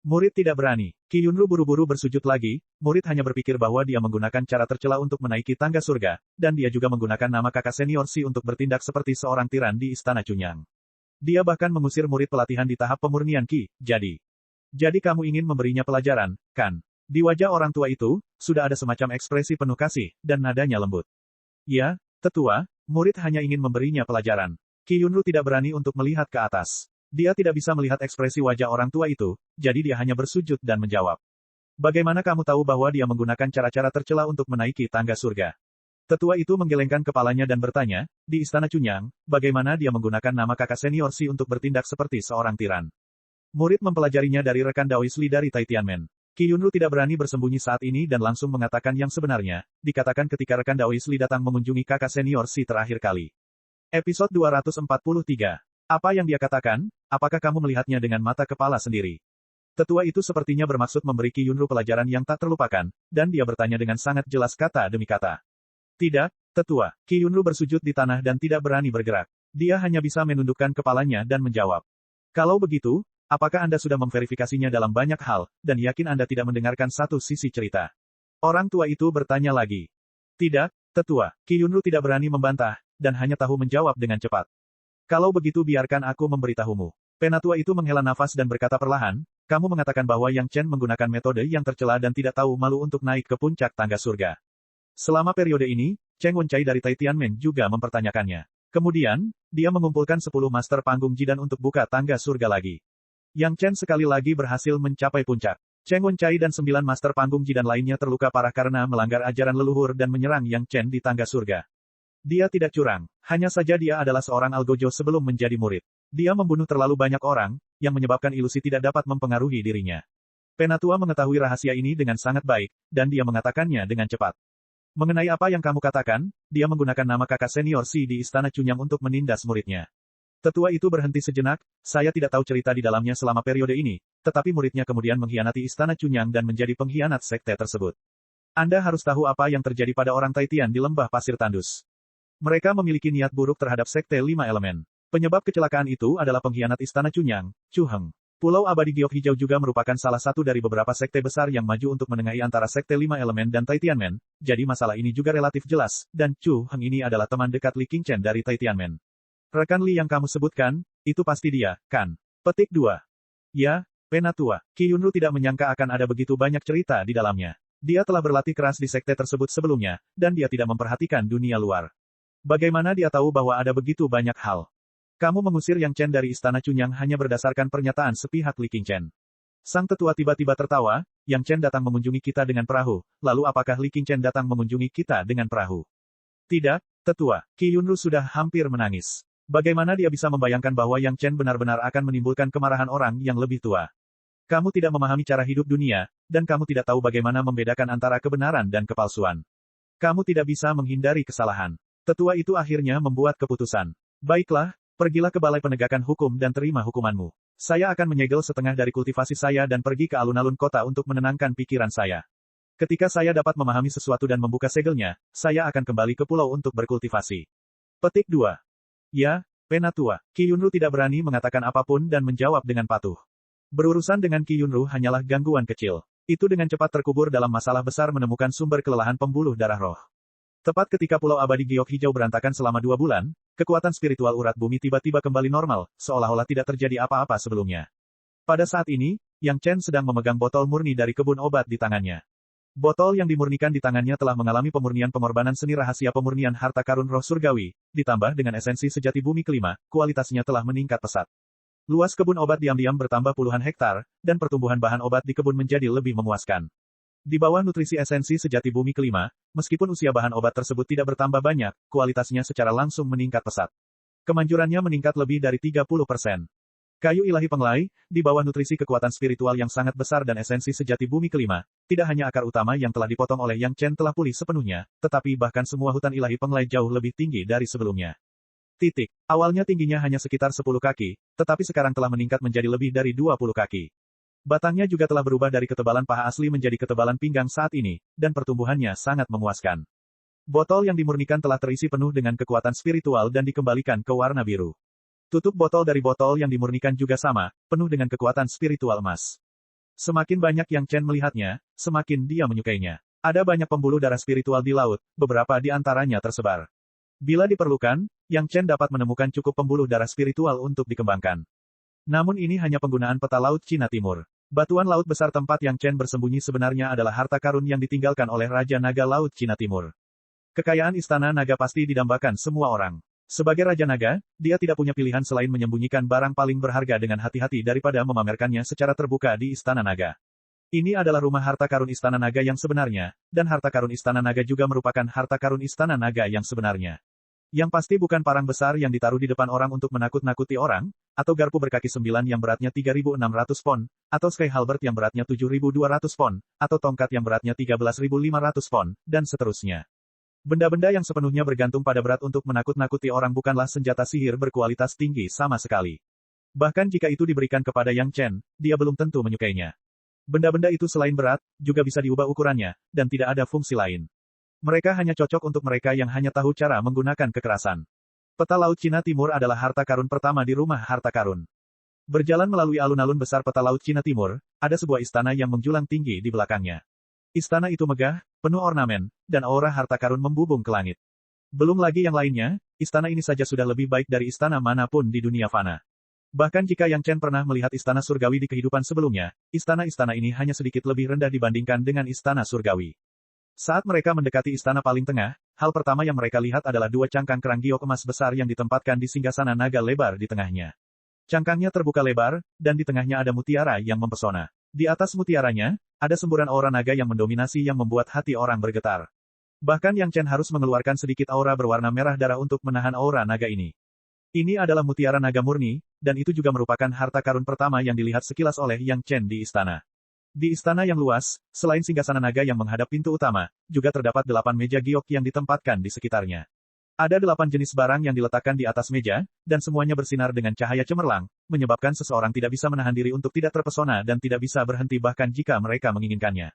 Murid tidak berani. Qi Yunru buru-buru bersujud lagi, murid hanya berpikir bahwa dia menggunakan cara tercela untuk menaiki tangga surga, dan dia juga menggunakan nama kakak senior Si untuk bertindak seperti seorang tiran di Istana Chunyang. Dia bahkan mengusir murid pelatihan di tahap pemurnian Qi, jadi kamu ingin memberinya pelajaran, kan? Di wajah orang tua itu, sudah ada semacam ekspresi penuh kasih, dan nadanya lembut. Ya, tetua, murid hanya ingin memberinya pelajaran. Qi Yunru tidak berani untuk melihat ke atas. Dia tidak bisa melihat ekspresi wajah orang tua itu, jadi dia hanya bersujud dan menjawab. Bagaimana kamu tahu bahwa dia menggunakan cara-cara tercela untuk menaiki tangga surga? Tetua itu menggelengkan kepalanya dan bertanya, di Istana Chunyang, bagaimana dia menggunakan nama kakak senior Si untuk bertindak seperti seorang tiran? Murid mempelajarinya dari rekan Daois Li dari Taitianmen. Qi Yunru tidak berani bersembunyi saat ini dan langsung mengatakan yang sebenarnya, dikatakan ketika rekan Daois Li datang mengunjungi kakak senior Si terakhir kali. Episode 243. Apa yang dia katakan? Apakah kamu melihatnya dengan mata kepala sendiri? Tetua itu sepertinya bermaksud memberi Qi Yunru pelajaran yang tak terlupakan, dan dia bertanya dengan sangat jelas kata demi kata. Tidak, tetua. Qi Yunru bersujud di tanah dan tidak berani bergerak. Dia hanya bisa menundukkan kepalanya dan menjawab. Kalau begitu, apakah Anda sudah memverifikasinya dalam banyak hal, dan yakin Anda tidak mendengarkan satu sisi cerita? Orang tua itu bertanya lagi. Tidak, tetua. Qi Yunru tidak berani membantah, dan hanya tahu menjawab dengan cepat. Kalau begitu biarkan aku memberitahumu. Penatua itu menghela nafas dan berkata perlahan, kamu mengatakan bahwa Yang Chen menggunakan metode yang tercela dan tidak tahu malu untuk naik ke puncak tangga surga. Selama periode ini, Cheng Wenchai dari Tai Tianmen juga mempertanyakannya. Kemudian, dia mengumpulkan 10 master panggung jidan untuk buka tangga surga lagi. Yang Chen sekali lagi berhasil mencapai puncak. Cheng Wenchai dan 9 master panggung jidan lainnya terluka parah karena melanggar ajaran leluhur dan menyerang Yang Chen di tangga surga. Dia tidak curang, hanya saja dia adalah seorang algojo sebelum menjadi murid. Dia membunuh terlalu banyak orang, yang menyebabkan ilusi tidak dapat mempengaruhi dirinya. Penatua mengetahui rahasia ini dengan sangat baik, dan dia mengatakannya dengan cepat. Mengenai apa yang kamu katakan, dia menggunakan nama kakak senior Si di Istana Cunyang untuk menindas muridnya. Tetua itu berhenti sejenak, saya tidak tahu cerita di dalamnya selama periode ini, tetapi muridnya kemudian mengkhianati Istana Cunyang dan menjadi pengkhianat sekte tersebut. Anda harus tahu apa yang terjadi pada orang Taitian di lembah pasir tandus. Mereka memiliki niat buruk terhadap sekte 5 elemen. Penyebab kecelakaan itu adalah pengkhianat Istana Cunyang, Chu Heng. Pulau Abadi Giok Hijau juga merupakan salah satu dari beberapa sekte besar yang maju untuk menengahi antara sekte 5 elemen dan Tai Tianmen, jadi masalah ini juga relatif jelas, dan Chu Heng ini adalah teman dekat Li Qingchen dari Tai Tianmen. Rekan Li yang kamu sebutkan, itu pasti dia, kan? Petik 2. Ya, Penatua. Qi Yunru tidak menyangka akan ada begitu banyak cerita di dalamnya. Dia telah berlatih keras di sekte tersebut sebelumnya, dan dia tidak memperhatikan dunia luar. Bagaimana dia tahu bahwa ada begitu banyak hal? Kamu mengusir Yang Chen dari Istana Cunyang hanya berdasarkan pernyataan sepihak Li Qingchen. Sang tetua tiba-tiba tertawa, Yang Chen datang mengunjungi kita dengan perahu, lalu apakah Li Qingchen datang mengunjungi kita dengan perahu? Tidak, tetua. Qi Yunru sudah hampir menangis. Bagaimana dia bisa membayangkan bahwa Yang Chen benar-benar akan menimbulkan kemarahan orang yang lebih tua? Kamu tidak memahami cara hidup dunia, dan kamu tidak tahu bagaimana membedakan antara kebenaran dan kepalsuan. Kamu tidak bisa menghindari kesalahan. Tetua itu akhirnya membuat keputusan. Baiklah, pergilah ke Balai Penegakan Hukum dan terima hukumanmu. Saya akan menyegel setengah dari kultivasi saya dan pergi ke alun-alun kota untuk menenangkan pikiran saya. Ketika saya dapat memahami sesuatu dan membuka segelnya, saya akan kembali ke pulau untuk berkultivasi. Petik 2. Ya, Penatua. Qi Yunru tidak berani mengatakan apapun dan menjawab dengan patuh. Berurusan dengan Qi Yunru hanyalah gangguan kecil. Itu dengan cepat terkubur dalam masalah besar menemukan sumber kelelahan pembuluh darah roh. Tepat ketika Pulau Abadi Giok Hijau berantakan selama 2 bulan, kekuatan spiritual urat bumi tiba-tiba kembali normal, seolah-olah tidak terjadi apa-apa sebelumnya. Pada saat ini, Yang Chen sedang memegang botol murni dari kebun obat di tangannya. Botol yang dimurnikan di tangannya telah mengalami pemurnian pengorbanan seni rahasia pemurnian harta karun roh surgawi, ditambah dengan esensi sejati bumi kelima, kualitasnya telah meningkat pesat. Luas kebun obat diam-diam bertambah puluhan hektar, dan pertumbuhan bahan obat di kebun menjadi lebih memuaskan. Di bawah nutrisi esensi sejati bumi kelima, meskipun usia bahan obat tersebut tidak bertambah banyak, kualitasnya secara langsung meningkat pesat. Kemanjurannya meningkat lebih dari 30%. Kayu ilahi penglai, di bawah nutrisi kekuatan spiritual yang sangat besar dan esensi sejati bumi kelima, tidak hanya akar utama yang telah dipotong oleh Yang Chen telah pulih sepenuhnya, tetapi bahkan semua hutan ilahi penglai jauh lebih tinggi dari sebelumnya. Awalnya tingginya hanya sekitar 10 kaki, tetapi sekarang telah meningkat menjadi lebih dari 20 kaki. Batangnya juga telah berubah dari ketebalan paha asli menjadi ketebalan pinggang saat ini, dan pertumbuhannya sangat memuaskan. Botol yang dimurnikan telah terisi penuh dengan kekuatan spiritual dan dikembalikan ke warna biru. Tutup botol dari botol yang dimurnikan juga sama, penuh dengan kekuatan spiritual emas. Semakin banyak Yang Chen melihatnya, semakin dia menyukainya. Ada banyak pembuluh darah spiritual di laut, beberapa di antaranya tersebar. Bila diperlukan, Yang Chen dapat menemukan cukup pembuluh darah spiritual untuk dikembangkan. Namun ini hanya penggunaan peta laut Cina Timur. Batuan laut besar tempat Yang Chen bersembunyi sebenarnya adalah harta karun yang ditinggalkan oleh Raja Naga Laut Cina Timur. Kekayaan Istana Naga pasti didambakan semua orang. Sebagai Raja Naga, dia tidak punya pilihan selain menyembunyikan barang paling berharga dengan hati-hati daripada memamerkannya secara terbuka di Istana Naga. Ini adalah rumah harta karun Istana Naga yang sebenarnya, dan harta karun Istana Naga juga merupakan harta karun Istana Naga yang sebenarnya. Yang pasti bukan parang besar yang ditaruh di depan orang untuk menakut-nakuti orang, atau garpu berkaki 9 yang beratnya 3.600 pon, atau sky halberd yang beratnya 7.200 pon, atau tongkat yang beratnya 13.500 pon, dan seterusnya. Benda-benda yang sepenuhnya bergantung pada berat untuk menakut-nakuti orang bukanlah senjata sihir berkualitas tinggi sama sekali. Bahkan jika itu diberikan kepada Yang Chen, dia belum tentu menyukainya. Benda-benda itu selain berat, juga bisa diubah ukurannya, dan tidak ada fungsi lain. Mereka hanya cocok untuk mereka yang hanya tahu cara menggunakan kekerasan. Peta Laut Cina Timur adalah harta karun pertama di rumah harta karun. Berjalan melalui alun-alun besar peta Laut Cina Timur, ada sebuah istana yang menjulang tinggi di belakangnya. Istana itu megah, penuh ornamen, dan aura harta karun membubung ke langit. Belum lagi yang lainnya, istana ini saja sudah lebih baik dari istana manapun di dunia fana. Bahkan jika Yang Chen pernah melihat istana surgawi di kehidupan sebelumnya, istana-istana ini hanya sedikit lebih rendah dibandingkan dengan istana surgawi. Saat mereka mendekati istana paling tengah, hal pertama yang mereka lihat adalah dua cangkang kerang giok emas besar yang ditempatkan di singgasana naga lebar di tengahnya. Cangkangnya terbuka lebar, dan di tengahnya ada mutiara yang mempesona. Di atas mutiaranya, ada semburan aura naga yang mendominasi yang membuat hati orang bergetar. Bahkan Yang Chen harus mengeluarkan sedikit aura berwarna merah darah untuk menahan aura naga ini. Ini adalah mutiara naga murni, dan itu juga merupakan harta karun pertama yang dilihat sekilas oleh Yang Chen di istana. Di istana yang luas, selain singgasana naga yang menghadap pintu utama, juga terdapat 8 meja giok yang ditempatkan di sekitarnya. Ada 8 jenis barang yang diletakkan di atas meja, dan semuanya bersinar dengan cahaya cemerlang, menyebabkan seseorang tidak bisa menahan diri untuk tidak terpesona dan tidak bisa berhenti bahkan jika mereka menginginkannya.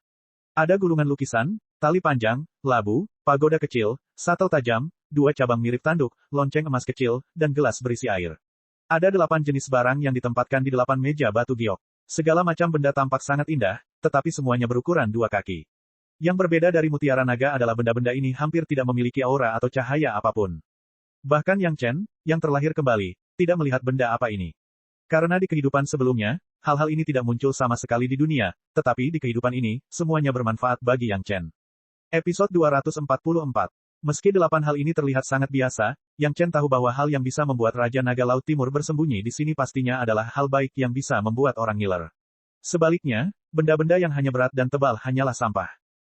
Ada gulungan lukisan, tali panjang, labu, pagoda kecil, satel tajam, 2 cabang mirip tanduk, lonceng emas kecil, dan gelas berisi air. Ada 8 jenis barang yang ditempatkan di 8 meja batu giok. Segala macam benda tampak sangat indah, tetapi semuanya berukuran 2 kaki. Yang berbeda dari mutiara naga adalah benda-benda ini hampir tidak memiliki aura atau cahaya apapun. Bahkan Yang Chen, yang terlahir kembali, tidak melihat benda apa ini. Karena di kehidupan sebelumnya, hal-hal ini tidak muncul sama sekali di dunia, tetapi di kehidupan ini, semuanya bermanfaat bagi Yang Chen. Episode 244. Meski 8 hal ini terlihat sangat biasa, Yang Chen tahu bahwa hal yang bisa membuat Raja Naga Laut Timur bersembunyi di sini pastinya adalah hal baik yang bisa membuat orang ngiler. Sebaliknya, benda-benda yang hanya berat dan tebal hanyalah sampah.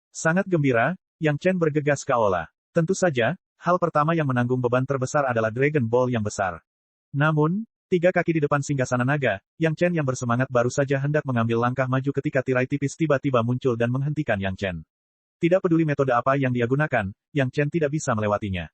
Sangat gembira, Yang Chen bergegas ke aula. Tentu saja, hal pertama yang menanggung beban terbesar adalah Dragon Ball yang besar. Namun, 3 kaki di depan singgasana naga, Yang Chen yang bersemangat baru saja hendak mengambil langkah maju ketika tirai tipis tiba-tiba muncul dan menghentikan Yang Chen. Tidak peduli metode apa yang dia gunakan, Yang Chen tidak bisa melewatinya.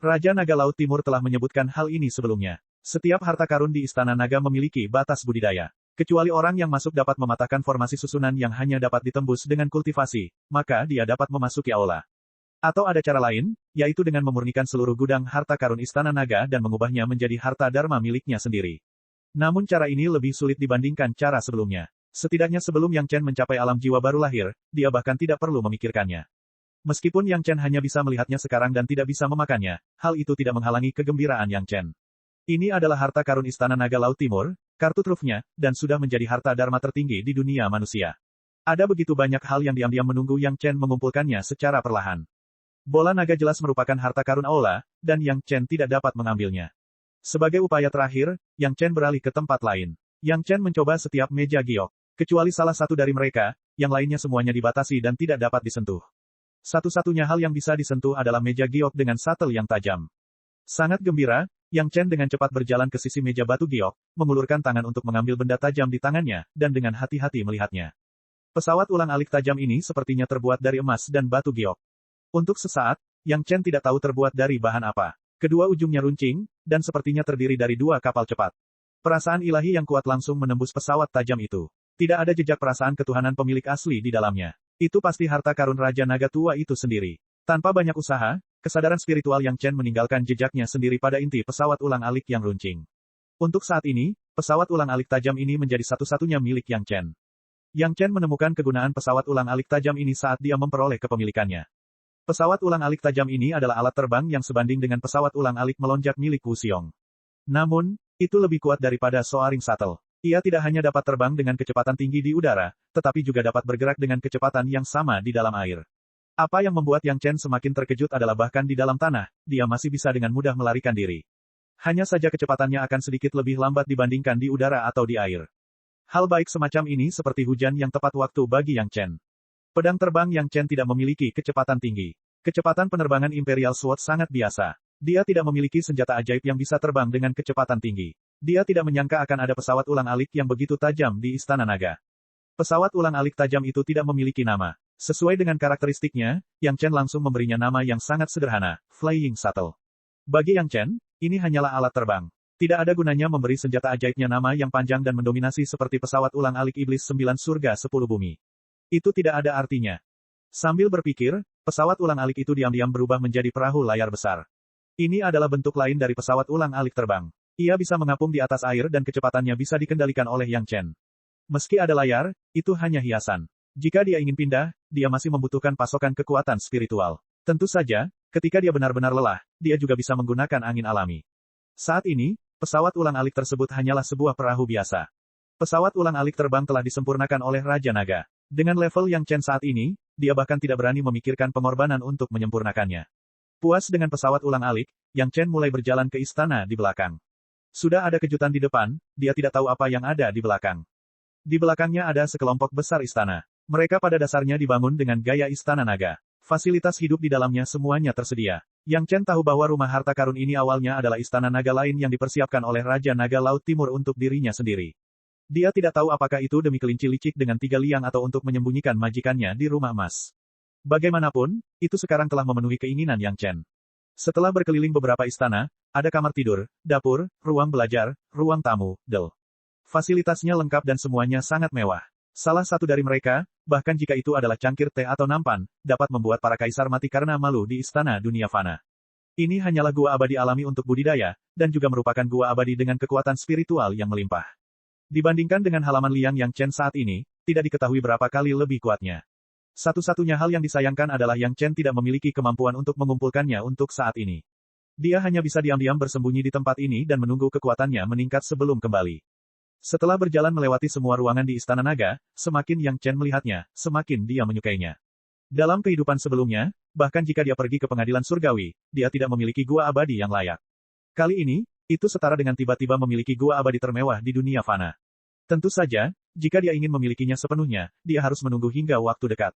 Raja Naga Laut Timur telah menyebutkan hal ini sebelumnya. Setiap harta karun di Istana Naga memiliki batas budidaya. Kecuali orang yang masuk dapat mematahkan formasi susunan yang hanya dapat ditembus dengan kultivasi, maka dia dapat memasuki aula. Atau ada cara lain, yaitu dengan memurnikan seluruh gudang harta karun Istana Naga dan mengubahnya menjadi harta dharma miliknya sendiri. Namun cara ini lebih sulit dibandingkan cara sebelumnya. Setidaknya sebelum Yang Chen mencapai alam jiwa baru lahir, dia bahkan tidak perlu memikirkannya. Meskipun Yang Chen hanya bisa melihatnya sekarang dan tidak bisa memakannya, hal itu tidak menghalangi kegembiraan Yang Chen. Ini adalah harta karun Istana Naga Laut Timur, kartu trufnya, dan sudah menjadi harta dharma tertinggi di dunia manusia. Ada begitu banyak hal yang diam-diam menunggu Yang Chen mengumpulkannya secara perlahan. Bola naga jelas merupakan harta karun aula, dan Yang Chen tidak dapat mengambilnya. Sebagai upaya terakhir, Yang Chen beralih ke tempat lain. Yang Chen mencoba setiap meja giok. Kecuali salah satu dari mereka, yang lainnya semuanya dibatasi dan tidak dapat disentuh. Satu-satunya hal yang bisa disentuh adalah meja giok dengan satel yang tajam. Sangat gembira, Yang Chen dengan cepat berjalan ke sisi meja batu giok, mengulurkan tangan untuk mengambil benda tajam di tangannya, dan dengan hati-hati melihatnya. Pesawat ulang-alik tajam ini sepertinya terbuat dari emas dan batu giok. Untuk sesaat, Yang Chen tidak tahu terbuat dari bahan apa. Kedua ujungnya runcing, dan sepertinya terdiri dari 2 kapal cepat. Perasaan ilahi yang kuat langsung menembus pesawat tajam itu. Tidak ada jejak perasaan ketuhanan pemilik asli di dalamnya. Itu pasti harta karun Raja Naga Tua itu sendiri. Tanpa banyak usaha, kesadaran spiritual Yang Chen meninggalkan jejaknya sendiri pada inti pesawat ulang-alik yang runcing. Untuk saat ini, pesawat ulang-alik tajam ini menjadi satu-satunya milik Yang Chen. Yang Chen menemukan kegunaan pesawat ulang-alik tajam ini saat dia memperoleh kepemilikannya. Pesawat ulang-alik tajam ini adalah alat terbang yang sebanding dengan pesawat ulang-alik melonjak milik Wu Xiong. Namun, itu lebih kuat daripada Soaring Shuttle. Ia tidak hanya dapat terbang dengan kecepatan tinggi di udara, tetapi juga dapat bergerak dengan kecepatan yang sama di dalam air. Apa yang membuat Yang Chen semakin terkejut adalah bahkan di dalam tanah, dia masih bisa dengan mudah melarikan diri. Hanya saja kecepatannya akan sedikit lebih lambat dibandingkan di udara atau di air. Hal baik semacam ini seperti hujan yang tepat waktu bagi Yang Chen. Pedang terbang Yang Chen tidak memiliki kecepatan tinggi. Kecepatan penerbangan Imperial Sword sangat biasa. Dia tidak memiliki senjata ajaib yang bisa terbang dengan kecepatan tinggi. Dia tidak menyangka akan ada pesawat ulang-alik yang begitu tajam di Istana Naga. Pesawat ulang-alik tajam itu tidak memiliki nama. Sesuai dengan karakteristiknya, Yang Chen langsung memberinya nama yang sangat sederhana, Flying Shuttle. Bagi Yang Chen, ini hanyalah alat terbang. Tidak ada gunanya memberi senjata ajaibnya nama yang panjang dan mendominasi seperti pesawat ulang-alik iblis 9 surga 10 bumi. Itu tidak ada artinya. Sambil berpikir, pesawat ulang-alik itu diam-diam berubah menjadi perahu layar besar. Ini adalah bentuk lain dari pesawat ulang-alik terbang. Ia bisa mengapung di atas air dan kecepatannya bisa dikendalikan oleh Yang Chen. Meski ada layar, itu hanya hiasan. Jika dia ingin pindah, dia masih membutuhkan pasokan kekuatan spiritual. Tentu saja, ketika dia benar-benar lelah, dia juga bisa menggunakan angin alami. Saat ini, pesawat ulang-alik tersebut hanyalah sebuah perahu biasa. Pesawat ulang-alik terbang telah disempurnakan oleh Raja Naga. Dengan level Yang Chen saat ini, dia bahkan tidak berani memikirkan pengorbanan untuk menyempurnakannya. Puas dengan pesawat ulang-alik, Yang Chen mulai berjalan ke istana di belakang. Sudah ada kejutan di depan, dia tidak tahu apa yang ada di belakang. Di belakangnya ada sekelompok besar istana. Mereka pada dasarnya dibangun dengan gaya istana naga. Fasilitas hidup di dalamnya semuanya tersedia. Yang Chen tahu bahwa rumah harta karun ini awalnya adalah istana naga lain yang dipersiapkan oleh Raja Naga Laut Timur untuk dirinya sendiri. Dia tidak tahu apakah itu demi kelinci licik dengan 3 liang atau untuk menyembunyikan majikannya di rumah emas. Bagaimanapun, itu sekarang telah memenuhi keinginan Yang Chen. Setelah berkeliling beberapa istana, ada kamar tidur, dapur, ruang belajar, ruang tamu, fasilitasnya lengkap dan semuanya sangat mewah. Salah satu dari mereka, bahkan jika itu adalah cangkir teh atau nampan, dapat membuat para kaisar mati karena malu di istana dunia fana. Ini hanyalah gua abadi alami untuk budidaya, dan juga merupakan gua abadi dengan kekuatan spiritual yang melimpah. Dibandingkan dengan halaman liang Yang Chen saat ini, tidak diketahui berapa kali lebih kuatnya. Satu-satunya hal yang disayangkan adalah Yang Chen tidak memiliki kemampuan untuk mengumpulkannya untuk saat ini. Dia hanya bisa diam-diam bersembunyi di tempat ini dan menunggu kekuatannya meningkat sebelum kembali. Setelah berjalan melewati semua ruangan di Istana Naga, semakin Yang Chen melihatnya, semakin dia menyukainya. Dalam kehidupan sebelumnya, bahkan jika dia pergi ke pengadilan surgawi, dia tidak memiliki gua abadi yang layak. Kali ini, itu setara dengan tiba-tiba memiliki gua abadi termewah di dunia fana. Tentu saja, jika dia ingin memilikinya sepenuhnya, dia harus menunggu hingga waktu dekat.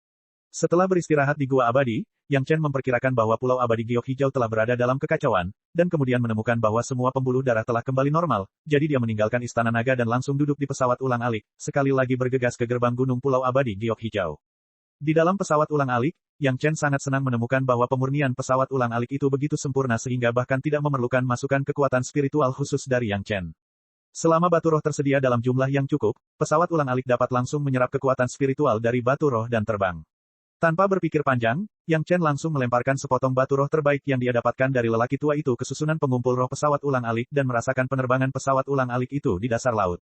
Setelah beristirahat di gua abadi, Yang Chen memperkirakan bahwa Pulau Abadi Giok Hijau telah berada dalam kekacauan, dan kemudian menemukan bahwa semua pembuluh darah telah kembali normal, jadi dia meninggalkan Istana Naga dan langsung duduk di pesawat ulang-alik, sekali lagi bergegas ke gerbang gunung Pulau Abadi Giok Hijau. Di dalam pesawat ulang-alik, Yang Chen sangat senang menemukan bahwa pemurnian pesawat ulang-alik itu begitu sempurna sehingga bahkan tidak memerlukan masukan kekuatan spiritual khusus dari Yang Chen. Selama batu roh tersedia dalam jumlah yang cukup, pesawat ulang-alik dapat langsung menyerap kekuatan spiritual dari batu roh dan terbang. Tanpa berpikir panjang, Yang Chen langsung melemparkan sepotong batu roh terbaik yang dia dapatkan dari lelaki tua itu ke susunan pengumpul roh pesawat ulang-alik dan merasakan penerbangan pesawat ulang-alik itu di dasar laut.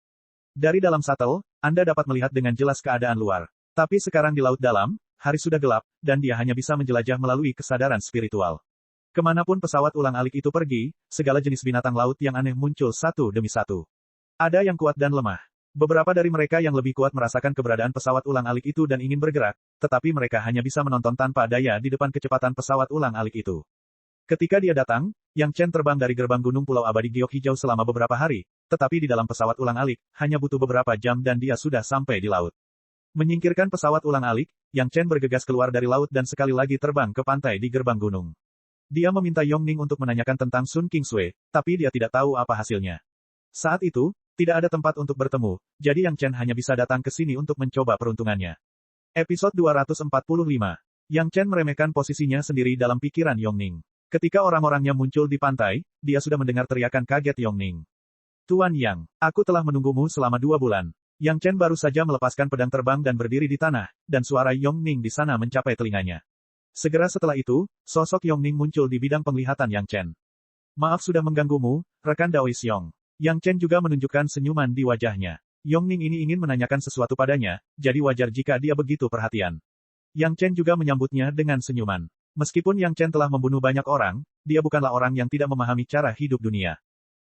Dari dalam shuttle, Anda dapat melihat dengan jelas keadaan luar. Tapi sekarang di laut dalam, hari sudah gelap, dan dia hanya bisa menjelajah melalui kesadaran spiritual. Kemanapun pesawat ulang-alik itu pergi, segala jenis binatang laut yang aneh muncul satu demi satu. Ada yang kuat dan lemah. Beberapa dari mereka yang lebih kuat merasakan keberadaan pesawat ulang-alik itu dan ingin bergerak, tetapi mereka hanya bisa menonton tanpa daya di depan kecepatan pesawat ulang-alik itu. Ketika dia datang, Yang Chen terbang dari gerbang gunung Pulau Abadi Giok Hijau selama beberapa hari, tetapi di dalam pesawat ulang-alik, hanya butuh beberapa jam dan dia sudah sampai di laut. Menyingkirkan pesawat ulang-alik, Yang Chen bergegas keluar dari laut dan sekali lagi terbang ke pantai di gerbang gunung. Dia meminta Yongning untuk menanyakan tentang Sun Qingsui, tapi dia tidak tahu apa hasilnya. Saat itu, tidak ada tempat untuk bertemu, jadi Yang Chen hanya bisa datang ke sini untuk mencoba peruntungannya. Episode 245. Yang Chen meremehkan posisinya sendiri dalam pikiran Yongning. Ketika orang-orangnya muncul di pantai, dia sudah mendengar teriakan kaget Yongning. Tuan Yang, aku telah menunggumu selama 2 bulan. Yang Chen baru saja melepaskan pedang terbang dan berdiri di tanah, dan suara Yongning di sana mencapai telinganya. Segera setelah itu, sosok Yongning muncul di bidang penglihatan Yang Chen. Maaf sudah mengganggumu, rekan Dao Xiong. Yang Chen juga menunjukkan senyuman di wajahnya. Yongning ini ingin menanyakan sesuatu padanya, jadi wajar jika dia begitu perhatian. Yang Chen juga menyambutnya dengan senyuman. Meskipun Yang Chen telah membunuh banyak orang, dia bukanlah orang yang tidak memahami cara hidup dunia.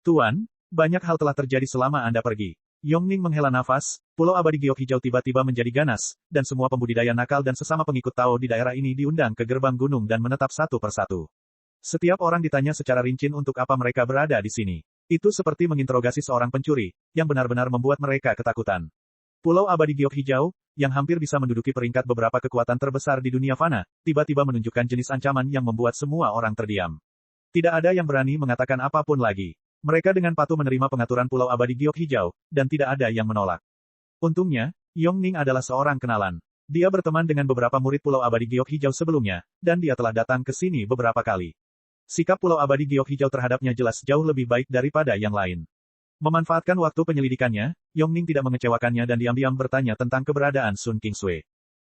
Tuan, banyak hal telah terjadi selama Anda pergi. Yongning menghela nafas, Pulau Abadi Giok Hijau tiba-tiba menjadi ganas, dan semua pembudidaya nakal dan sesama pengikut Tao di daerah ini diundang ke gerbang gunung dan menetap satu persatu. Setiap orang ditanya secara rinci untuk apa mereka berada di sini. Itu seperti menginterogasi seorang pencuri, yang benar-benar membuat mereka ketakutan. Pulau Abadi Giok Hijau, yang hampir bisa menduduki peringkat beberapa kekuatan terbesar di dunia fana, tiba-tiba menunjukkan jenis ancaman yang membuat semua orang terdiam. Tidak ada yang berani mengatakan apapun lagi. Mereka dengan patuh menerima pengaturan Pulau Abadi Giok Hijau, dan tidak ada yang menolak. Untungnya, Yongning adalah seorang kenalan. Dia berteman dengan beberapa murid Pulau Abadi Giok Hijau sebelumnya, dan dia telah datang ke sini beberapa kali. Sikap Pulau Abadi Giok Hijau terhadapnya jelas jauh lebih baik daripada yang lain. Memanfaatkan waktu penyelidikannya, Yongning tidak mengecewakannya dan diam-diam bertanya tentang keberadaan Sun Kingsui.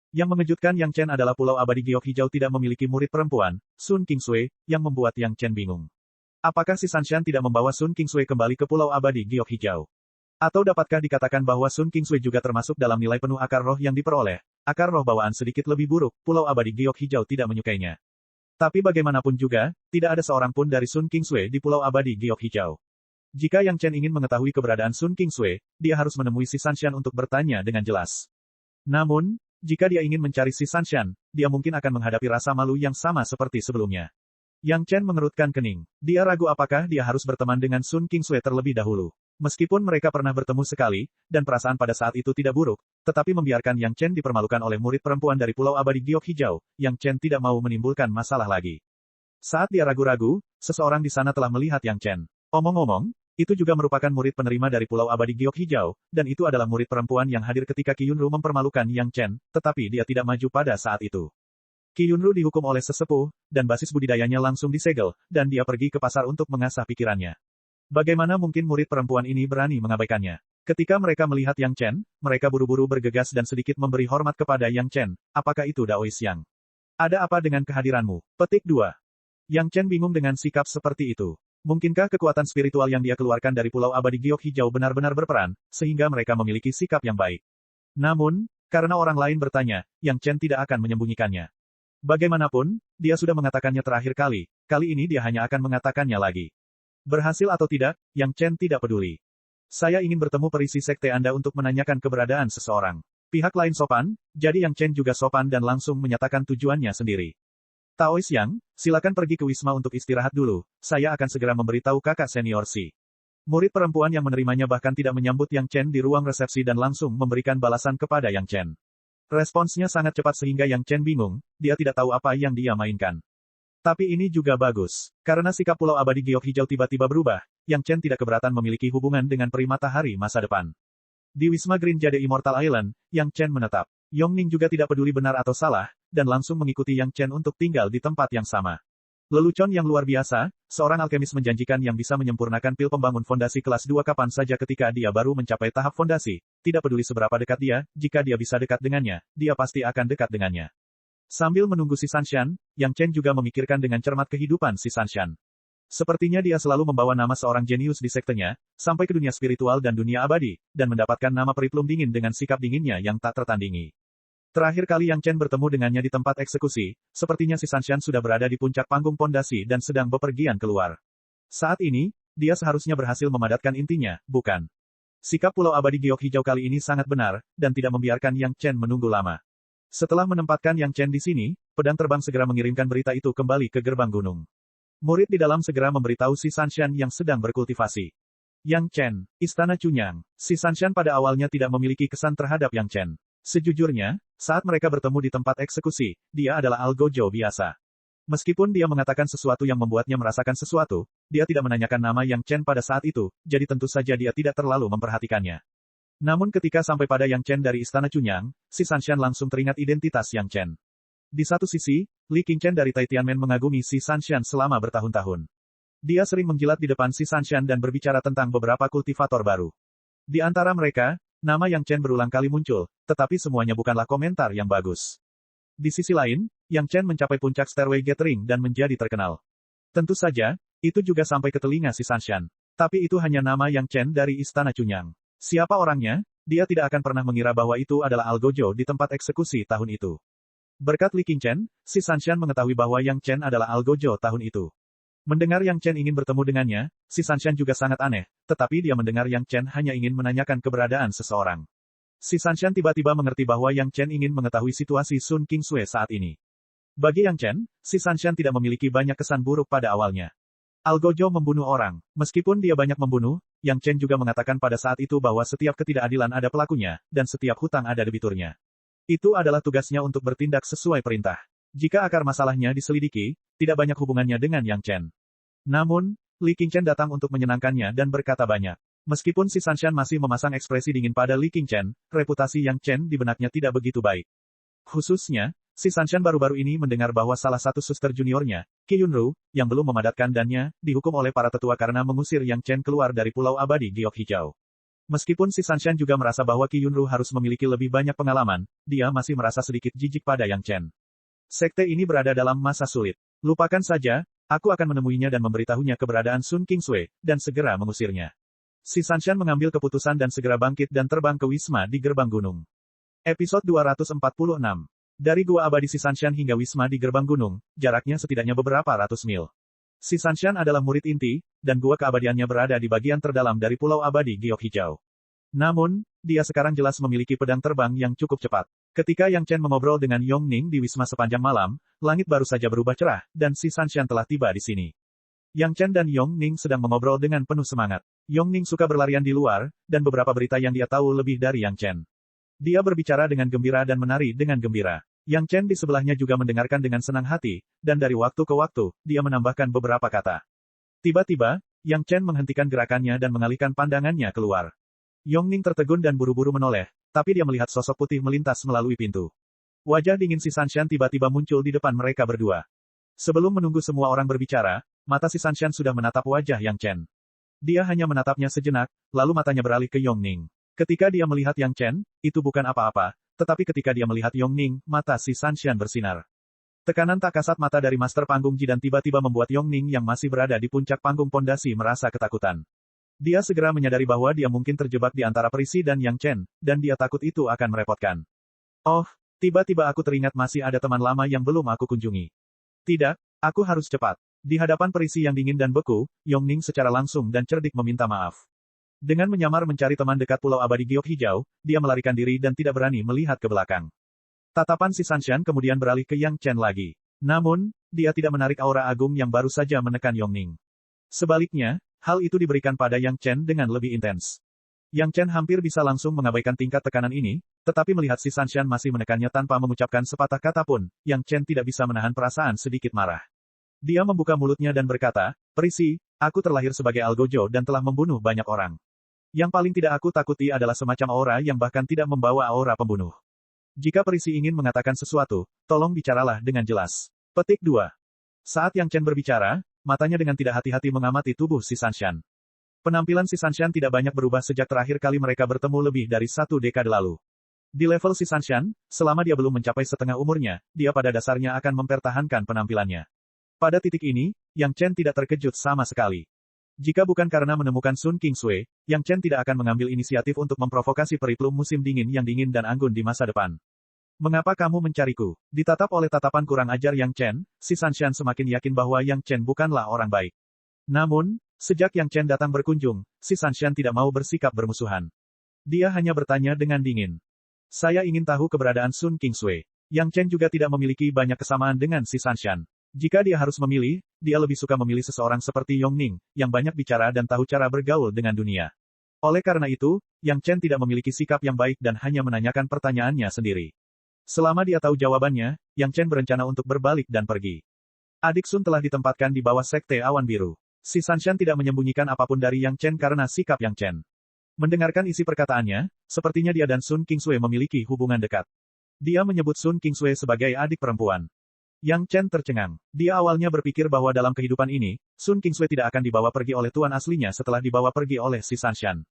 Yang mengejutkan Yang Chen adalah Pulau Abadi Giok Hijau tidak memiliki murid perempuan, Sun Kingsui, yang membuat Yang Chen bingung. Apakah si Sanshan tidak membawa Sun Kingsui kembali ke Pulau Abadi Giok Hijau? Atau dapatkah dikatakan bahwa Sun Kingsui juga termasuk dalam nilai penuh akar roh yang diperoleh? Akar roh bawaan sedikit lebih buruk, Pulau Abadi Giok Hijau tidak menyukainya. Tapi bagaimanapun juga, tidak ada seorang pun dari Sun Kingsui di Pulau Abadi Giok Hijau. Jika Yang Chen ingin mengetahui keberadaan Sun Kingsui, dia harus menemui si Sanshan untuk bertanya dengan jelas. Namun, jika dia ingin mencari si Sanshan, dia mungkin akan menghadapi rasa malu yang sama seperti sebelumnya. Yang Chen mengerutkan kening. Dia ragu apakah dia harus berteman dengan Sun Kingsui terlebih dahulu. Meskipun mereka pernah bertemu sekali, dan perasaan pada saat itu tidak buruk, tetapi membiarkan Yang Chen dipermalukan oleh murid perempuan dari Pulau Abadi Giok Hijau, Yang Chen tidak mau menimbulkan masalah lagi. Saat dia ragu-ragu, seseorang di sana telah melihat Yang Chen. Omong-omong, itu juga merupakan murid penerima dari Pulau Abadi Giok Hijau, dan itu adalah murid perempuan yang hadir ketika Qi Yunru mempermalukan Yang Chen, tetapi dia tidak maju pada saat itu. Qi Yunru dihukum oleh sesepuh, dan basis budidayanya langsung disegel, dan dia pergi ke pasar untuk mengasah pikirannya. Bagaimana mungkin murid perempuan ini berani mengabaikannya? Ketika mereka melihat Yang Chen, mereka buru-buru bergegas dan sedikit memberi hormat kepada Yang Chen. Apakah itu Dao Xiang? Ada apa dengan kehadiranmu? Petik 2. Yang Chen bingung dengan sikap seperti itu. Mungkinkah kekuatan spiritual yang dia keluarkan dari Pulau Abadi Giok Hijau benar-benar berperan, sehingga mereka memiliki sikap yang baik? Namun, karena orang lain bertanya, Yang Chen tidak akan menyembunyikannya. Bagaimanapun, dia sudah mengatakannya terakhir kali ini dia hanya akan mengatakannya lagi. Berhasil atau tidak, Yang Chen tidak peduli. Saya ingin bertemu perisi sekte Anda untuk menanyakan keberadaan seseorang. Pihak lain sopan, jadi Yang Chen juga sopan dan langsung menyatakan tujuannya sendiri. Tao Xiang, silakan pergi ke Wisma untuk istirahat dulu, saya akan segera memberitahu kakak senior Si. Murid perempuan yang menerimanya bahkan tidak menyambut Yang Chen di ruang resepsi dan langsung memberikan balasan kepada Yang Chen. Responsnya sangat cepat sehingga Yang Chen bingung, dia tidak tahu apa yang dia mainkan. Tapi ini juga bagus. Karena sikap Pulau Abadi Giok Hijau tiba-tiba berubah, Yang Chen tidak keberatan memiliki hubungan dengan peri matahari masa depan. Di Wisma Green Jade Immortal Island, Yang Chen menetap. Yongning juga tidak peduli benar atau salah, dan langsung mengikuti Yang Chen untuk tinggal di tempat yang sama. Lelucon yang luar biasa, seorang alkemis menjanjikan yang bisa menyempurnakan pil pembangun fondasi kelas 2 kapan saja ketika dia baru mencapai tahap fondasi. Tidak peduli seberapa dekat dia, jika dia bisa dekat dengannya, dia pasti akan dekat dengannya. Sambil menunggu si Sanshan, Yang Chen juga memikirkan dengan cermat kehidupan si Sanshan. Sepertinya dia selalu membawa nama seorang jenius di sektenya, sampai ke dunia spiritual dan dunia abadi, dan mendapatkan nama periplum dingin dengan sikap dinginnya yang tak tertandingi. Terakhir kali Yang Chen bertemu dengannya di tempat eksekusi, sepertinya si Sanshan sudah berada di puncak panggung pondasi dan sedang bepergian keluar. Saat ini, dia seharusnya berhasil memadatkan intinya, bukan? Sikap Pulau Abadi Giok Hijau kali ini sangat benar, dan tidak membiarkan Yang Chen menunggu lama. Setelah menempatkan Yang Chen di sini, pedang terbang segera mengirimkan berita itu kembali ke gerbang gunung. Murid di dalam segera memberitahu si Sanshan yang sedang berkultivasi. Yang Chen, Istana Cunyang. Si Sanshan pada awalnya tidak memiliki kesan terhadap Yang Chen. Sejujurnya, saat mereka bertemu di tempat eksekusi, dia adalah algojo biasa. Meskipun dia mengatakan sesuatu yang membuatnya merasakan sesuatu, dia tidak menanyakan nama Yang Chen pada saat itu, jadi tentu saja dia tidak terlalu memperhatikannya. Namun ketika sampai pada Yang Chen dari Istana Cunyang, si Sanshan langsung teringat identitas Yang Chen. Di satu sisi, Li Qingchen dari Taitianmen mengagumi si Sanshan selama bertahun-tahun. Dia sering menjilat di depan si Sanshan dan berbicara tentang beberapa kultivator baru. Di antara mereka, nama Yang Chen berulang kali muncul, tetapi semuanya bukanlah komentar yang bagus. Di sisi lain, Yang Chen mencapai puncak Stairway Gathering dan menjadi terkenal. Tentu saja, itu juga sampai ke telinga si Sanshan. Tapi itu hanya nama Yang Chen dari Istana Cunyang. Siapa orangnya? Dia tidak akan pernah mengira bahwa itu adalah algojo di tempat eksekusi tahun itu. Berkat Li Qingchen, si Sanshan mengetahui bahwa Yang Chen adalah algojo tahun itu. Mendengar Yang Chen ingin bertemu dengannya, si Sanshan juga sangat aneh, tetapi dia mendengar Yang Chen hanya ingin menanyakan keberadaan seseorang. Si Sanshan tiba-tiba mengerti bahwa Yang Chen ingin mengetahui situasi Sun Kingsui saat ini. Bagi Yang Chen, si Sanshan tidak memiliki banyak kesan buruk pada awalnya. Algojo membunuh orang. Meskipun dia banyak membunuh, Yang Chen juga mengatakan pada saat itu bahwa setiap ketidakadilan ada pelakunya, dan setiap hutang ada debiturnya. Itu adalah tugasnya untuk bertindak sesuai perintah. Jika akar masalahnya diselidiki, tidak banyak hubungannya dengan Yang Chen. Namun, Li Qingchen datang untuk menyenangkannya dan berkata banyak. Meskipun si Sanshan masih memasang ekspresi dingin pada Li Qingchen, reputasi Yang Chen di benaknya tidak begitu baik. Khususnya, si Sanshan baru-baru ini mendengar bahwa salah satu suster juniornya, Qi Yunru, yang belum memadatkan dannya, dihukum oleh para tetua karena mengusir Yang Chen keluar dari Pulau Abadi Giok Hijau. Meskipun si Sanshan juga merasa bahwa Qi Yunru harus memiliki lebih banyak pengalaman, dia masih merasa sedikit jijik pada Yang Chen. Sekte ini berada dalam masa sulit. Lupakan saja, aku akan menemuinya dan memberitahunya keberadaan Sun Qingsui, dan segera mengusirnya. Si Sanshan mengambil keputusan dan segera bangkit dan terbang ke Wisma di Gerbang Gunung. Episode 246. Dari Gua Abadi Si Sanshan hingga Wisma di Gerbang Gunung, jaraknya setidaknya beberapa ratus mil. Si Sanshan adalah murid inti, dan gua keabadiannya berada di bagian terdalam dari Pulau Abadi Giok Hijau. Namun, dia sekarang jelas memiliki pedang terbang yang cukup cepat. Ketika Yang Chen mengobrol dengan Yong Ning di Wisma sepanjang malam, langit baru saja berubah cerah, dan si Sanshan telah tiba di sini. Yang Chen dan Yong Ning sedang mengobrol dengan penuh semangat. Yong Ning suka berlarian di luar, dan beberapa berita yang dia tahu lebih dari Yang Chen. Dia berbicara dengan gembira dan menari dengan gembira. Yang Chen di sebelahnya juga mendengarkan dengan senang hati, dan dari waktu ke waktu, dia menambahkan beberapa kata. Tiba-tiba, Yang Chen menghentikan gerakannya dan mengalihkan pandangannya keluar. Yong Ning tertegun dan buru-buru menoleh, tapi dia melihat sosok putih melintas melalui pintu. Wajah dingin si Sanshan tiba-tiba muncul di depan mereka berdua. Sebelum menunggu semua orang berbicara, mata si Sanshan sudah menatap wajah Yang Chen. Dia hanya menatapnya sejenak, lalu matanya beralih ke Yong Ning. Ketika dia melihat Yang Chen, itu bukan apa-apa, tetapi ketika dia melihat Yong Ning, mata si Sanshan bersinar. Tekanan tak kasat mata dari master panggung Jidan tiba-tiba membuat Yong Ning yang masih berada di puncak panggung pondasi merasa ketakutan. Dia segera menyadari bahwa dia mungkin terjebak di antara Perisi dan Yang Chen, dan dia takut itu akan merepotkan. Oh, tiba-tiba aku teringat masih ada teman lama yang belum aku kunjungi. Tidak, aku harus cepat. Di hadapan Perisi yang dingin dan beku, Yong Ning secara langsung dan cerdik meminta maaf. Dengan menyamar mencari teman dekat Pulau Abadi Giok Hijau, dia melarikan diri dan tidak berani melihat ke belakang. Tatapan si Sanshan kemudian beralih ke Yang Chen lagi. Namun, dia tidak menarik aura agung yang baru saja menekan Yong Ning. Sebaliknya, hal itu diberikan pada Yang Chen dengan lebih intens. Yang Chen hampir bisa langsung mengabaikan tingkat tekanan ini, tetapi melihat si Sanshan masih menekannya tanpa mengucapkan sepatah kata pun, Yang Chen tidak bisa menahan perasaan sedikit marah. Dia membuka mulutnya dan berkata, Perisi, aku terlahir sebagai Algojo dan telah membunuh banyak orang. Yang paling tidak aku takuti adalah semacam aura yang bahkan tidak membawa aura pembunuh. Jika Perisi ingin mengatakan sesuatu, tolong bicaralah dengan jelas. Petik 2. Saat Yang Chen berbicara, matanya dengan tidak hati-hati mengamati tubuh si Sanshan. Penampilan si Sanshan tidak banyak berubah sejak terakhir kali mereka bertemu lebih dari 1 dekade lalu. Di level si Sanshan, selama dia belum mencapai setengah umurnya, dia pada dasarnya akan mempertahankan penampilannya. Pada titik ini, Yang Chen tidak terkejut sama sekali. Jika bukan karena menemukan Sun Qingsui, Yang Chen tidak akan mengambil inisiatif untuk memprovokasi periplum musim dingin yang dingin dan anggun di masa depan. Mengapa kamu mencariku? Ditatap oleh tatapan kurang ajar Yang Chen, si Sanshan semakin yakin bahwa Yang Chen bukanlah orang baik. Namun, sejak Yang Chen datang berkunjung, si Sanshan tidak mau bersikap bermusuhan. Dia hanya bertanya dengan dingin. Saya ingin tahu keberadaan Sun Qingsui. Yang Chen juga tidak memiliki banyak kesamaan dengan si Sanshan. Jika dia harus memilih, dia lebih suka memilih seseorang seperti Yong Ning, yang banyak bicara dan tahu cara bergaul dengan dunia. Oleh karena itu, Yang Chen tidak memiliki sikap yang baik dan hanya menanyakan pertanyaannya sendiri. Selama dia tahu jawabannya, Yang Chen berencana untuk berbalik dan pergi. Adik Sun telah ditempatkan di bawah Sekte Awan Biru. Si Sanshan tidak menyembunyikan apapun dari Yang Chen karena sikap Yang Chen. Mendengarkan isi perkataannya, sepertinya dia dan Sun Qingsui memiliki hubungan dekat. Dia menyebut Sun Qingsui sebagai adik perempuan. Yang Chen tercengang. Dia awalnya berpikir bahwa dalam kehidupan ini, Sun Qingsui tidak akan dibawa pergi oleh tuan aslinya setelah dibawa pergi oleh si Sanshan.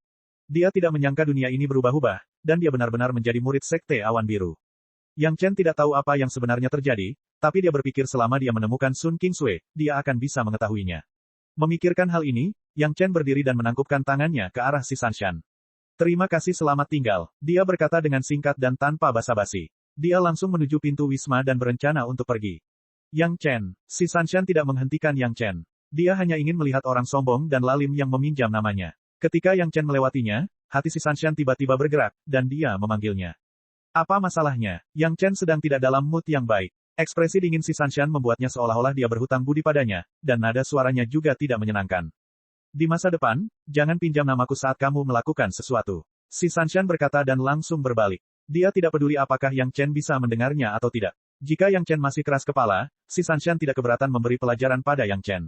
Dia tidak menyangka dunia ini berubah-ubah, dan dia benar-benar menjadi murid Sekte Awan Biru. Yang Chen tidak tahu apa yang sebenarnya terjadi, tapi dia berpikir selama dia menemukan Sun Qingsui, dia akan bisa mengetahuinya. Memikirkan hal ini, Yang Chen berdiri dan menangkupkan tangannya ke arah si Sanshan. Terima kasih selamat tinggal, dia berkata dengan singkat dan tanpa basa-basi. Dia langsung menuju pintu wisma dan berencana untuk pergi. Yang Chen, si Sanshan tidak menghentikan Yang Chen. Dia hanya ingin melihat orang sombong dan lalim yang meminjam namanya. Ketika Yang Chen melewatinya, hati si Sanshan tiba-tiba bergerak, dan dia memanggilnya. Apa masalahnya? Yang Chen sedang tidak dalam mood yang baik. Ekspresi dingin si Sanshan membuatnya seolah-olah dia berhutang budi padanya, dan nada suaranya juga tidak menyenangkan. Di masa depan, jangan pinjam namaku saat kamu melakukan sesuatu. Si Sanshan berkata dan langsung berbalik. Dia tidak peduli apakah Yang Chen bisa mendengarnya atau tidak. Jika Yang Chen masih keras kepala, si Sanshan tidak keberatan memberi pelajaran pada Yang Chen.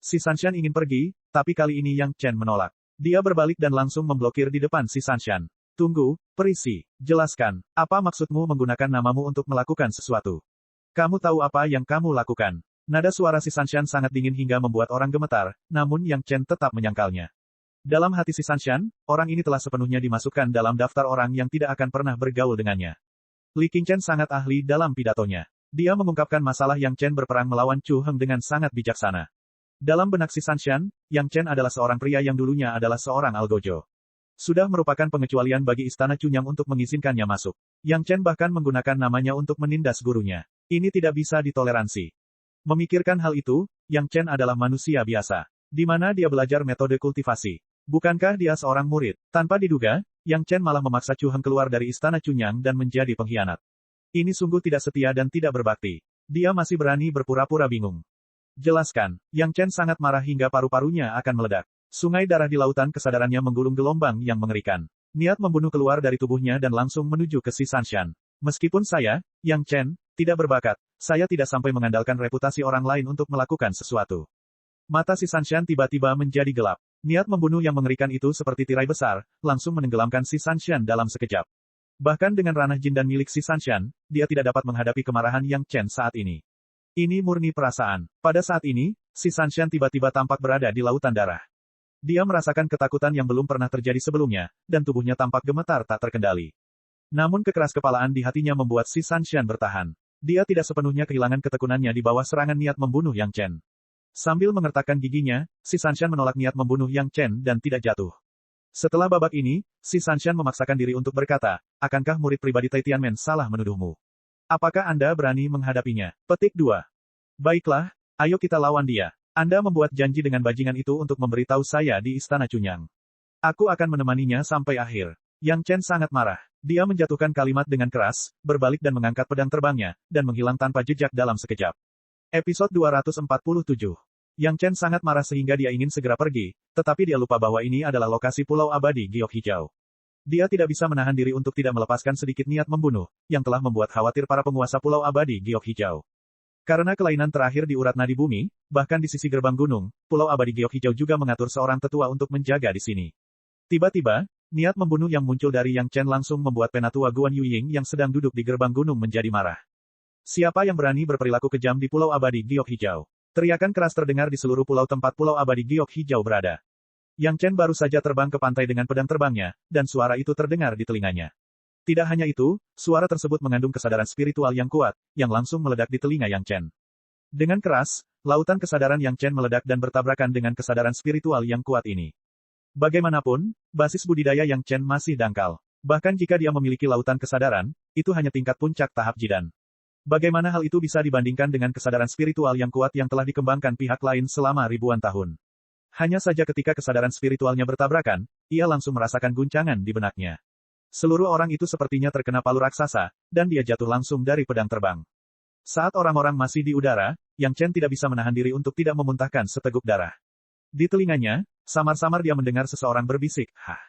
Si Sanshan ingin pergi, tapi kali ini Yang Chen menolak. Dia berbalik dan langsung memblokir di depan si Sanshan. Tunggu, perisi. Jelaskan, apa maksudmu menggunakan namamu untuk melakukan sesuatu? Kamu tahu apa yang kamu lakukan? Nada suara si Sanshan sangat dingin hingga membuat orang gemetar, namun Yang Chen tetap menyangkalnya. Dalam hati si Sanshan, orang ini telah sepenuhnya dimasukkan dalam daftar orang yang tidak akan pernah bergaul dengannya. Li Qingchen sangat ahli dalam pidatonya. Dia mengungkapkan masalah Yang Chen berperang melawan Chu Heng dengan sangat bijaksana. Dalam benak si Sanshan, Yang Chen adalah seorang pria yang dulunya adalah seorang algojo. Sudah merupakan pengecualian bagi istana Chunyang untuk mengizinkannya masuk. Yang Chen bahkan menggunakan namanya untuk menindas gurunya. Ini tidak bisa ditoleransi. Memikirkan hal itu, Yang Chen adalah manusia biasa. Di mana dia belajar metode kultivasi. Bukankah dia seorang murid? Tanpa diduga, Yang Chen malah memaksa Chu Heng keluar dari istana Chunyang dan menjadi pengkhianat. Ini sungguh tidak setia dan tidak berbakti. Dia masih berani berpura-pura bingung. Jelaskan, Yang Chen sangat marah hingga paru-parunya akan meledak. Sungai darah di lautan kesadarannya menggulung gelombang yang mengerikan. Niat membunuh keluar dari tubuhnya dan langsung menuju ke si Sanshan. Meskipun saya, Yang Chen, tidak berbakat, saya tidak sampai mengandalkan reputasi orang lain untuk melakukan sesuatu. Mata si Sanshan tiba-tiba menjadi gelap. Niat membunuh yang mengerikan itu seperti tirai besar, langsung menenggelamkan si Sanshan dalam sekejap. Bahkan dengan ranah jin dan milik si Sanshan, dia tidak dapat menghadapi kemarahan Yang Chen saat ini. Ini murni perasaan. Pada saat ini, si Sanshan tiba-tiba tampak berada di lautan darah. Dia merasakan ketakutan yang belum pernah terjadi sebelumnya, dan tubuhnya tampak gemetar tak terkendali. Namun kekeras kepalaan di hatinya membuat si Sanshan bertahan. Dia tidak sepenuhnya kehilangan ketekunannya di bawah serangan niat membunuh Yang Chen. Sambil mengertakkan giginya, si Sanshan menolak niat membunuh Yang Chen dan tidak jatuh. Setelah babak ini, si Sanshan memaksakan diri untuk berkata, akankah murid pribadi Tai Tianmen salah menuduhmu? Apakah Anda berani menghadapinya? Petik 2. Baiklah, ayo kita lawan dia. Anda membuat janji dengan bajingan itu untuk memberitahu saya di istana Chunyang. Aku akan menemaninya sampai akhir. Yang Chen sangat marah. Dia menjatuhkan kalimat dengan keras, berbalik dan mengangkat pedang terbangnya, dan menghilang tanpa jejak dalam sekejap. Episode 247. Yang Chen sangat marah sehingga dia ingin segera pergi, tetapi dia lupa bahwa ini adalah lokasi Pulau Abadi Giok Hijau. Dia tidak bisa menahan diri untuk tidak melepaskan sedikit niat membunuh, yang telah membuat khawatir para penguasa Pulau Abadi Giok Hijau. Karena kelainan terakhir di urat nadi bumi, bahkan di sisi gerbang gunung, Pulau Abadi Giok Hijau juga mengatur seorang tetua untuk menjaga di sini. Tiba-tiba, niat membunuh yang muncul dari Yang Chen langsung membuat penatua Guan Yuying yang sedang duduk di gerbang gunung menjadi marah. Siapa yang berani berperilaku kejam di Pulau Abadi Giok Hijau? Teriakan keras terdengar di seluruh pulau tempat Pulau Abadi Giok Hijau berada. Yang Chen baru saja terbang ke pantai dengan pedang terbangnya, dan suara itu terdengar di telinganya. Tidak hanya itu, suara tersebut mengandung kesadaran spiritual yang kuat, yang langsung meledak di telinga Yang Chen. Dengan keras, lautan kesadaran Yang Chen meledak dan bertabrakan dengan kesadaran spiritual yang kuat ini. Bagaimanapun, basis budidaya Yang Chen masih dangkal. Bahkan jika dia memiliki lautan kesadaran, itu hanya tingkat puncak tahap jidan. Bagaimana hal itu bisa dibandingkan dengan kesadaran spiritual yang kuat yang telah dikembangkan pihak lain selama ribuan tahun? Hanya saja ketika kesadaran spiritualnya bertabrakan, ia langsung merasakan guncangan di benaknya. Seluruh orang itu sepertinya terkena palu raksasa, dan dia jatuh langsung dari pedang terbang. Saat orang-orang masih di udara, Yang Chen tidak bisa menahan diri untuk tidak memuntahkan seteguk darah. Di telinganya, samar-samar dia mendengar seseorang berbisik, "Hah."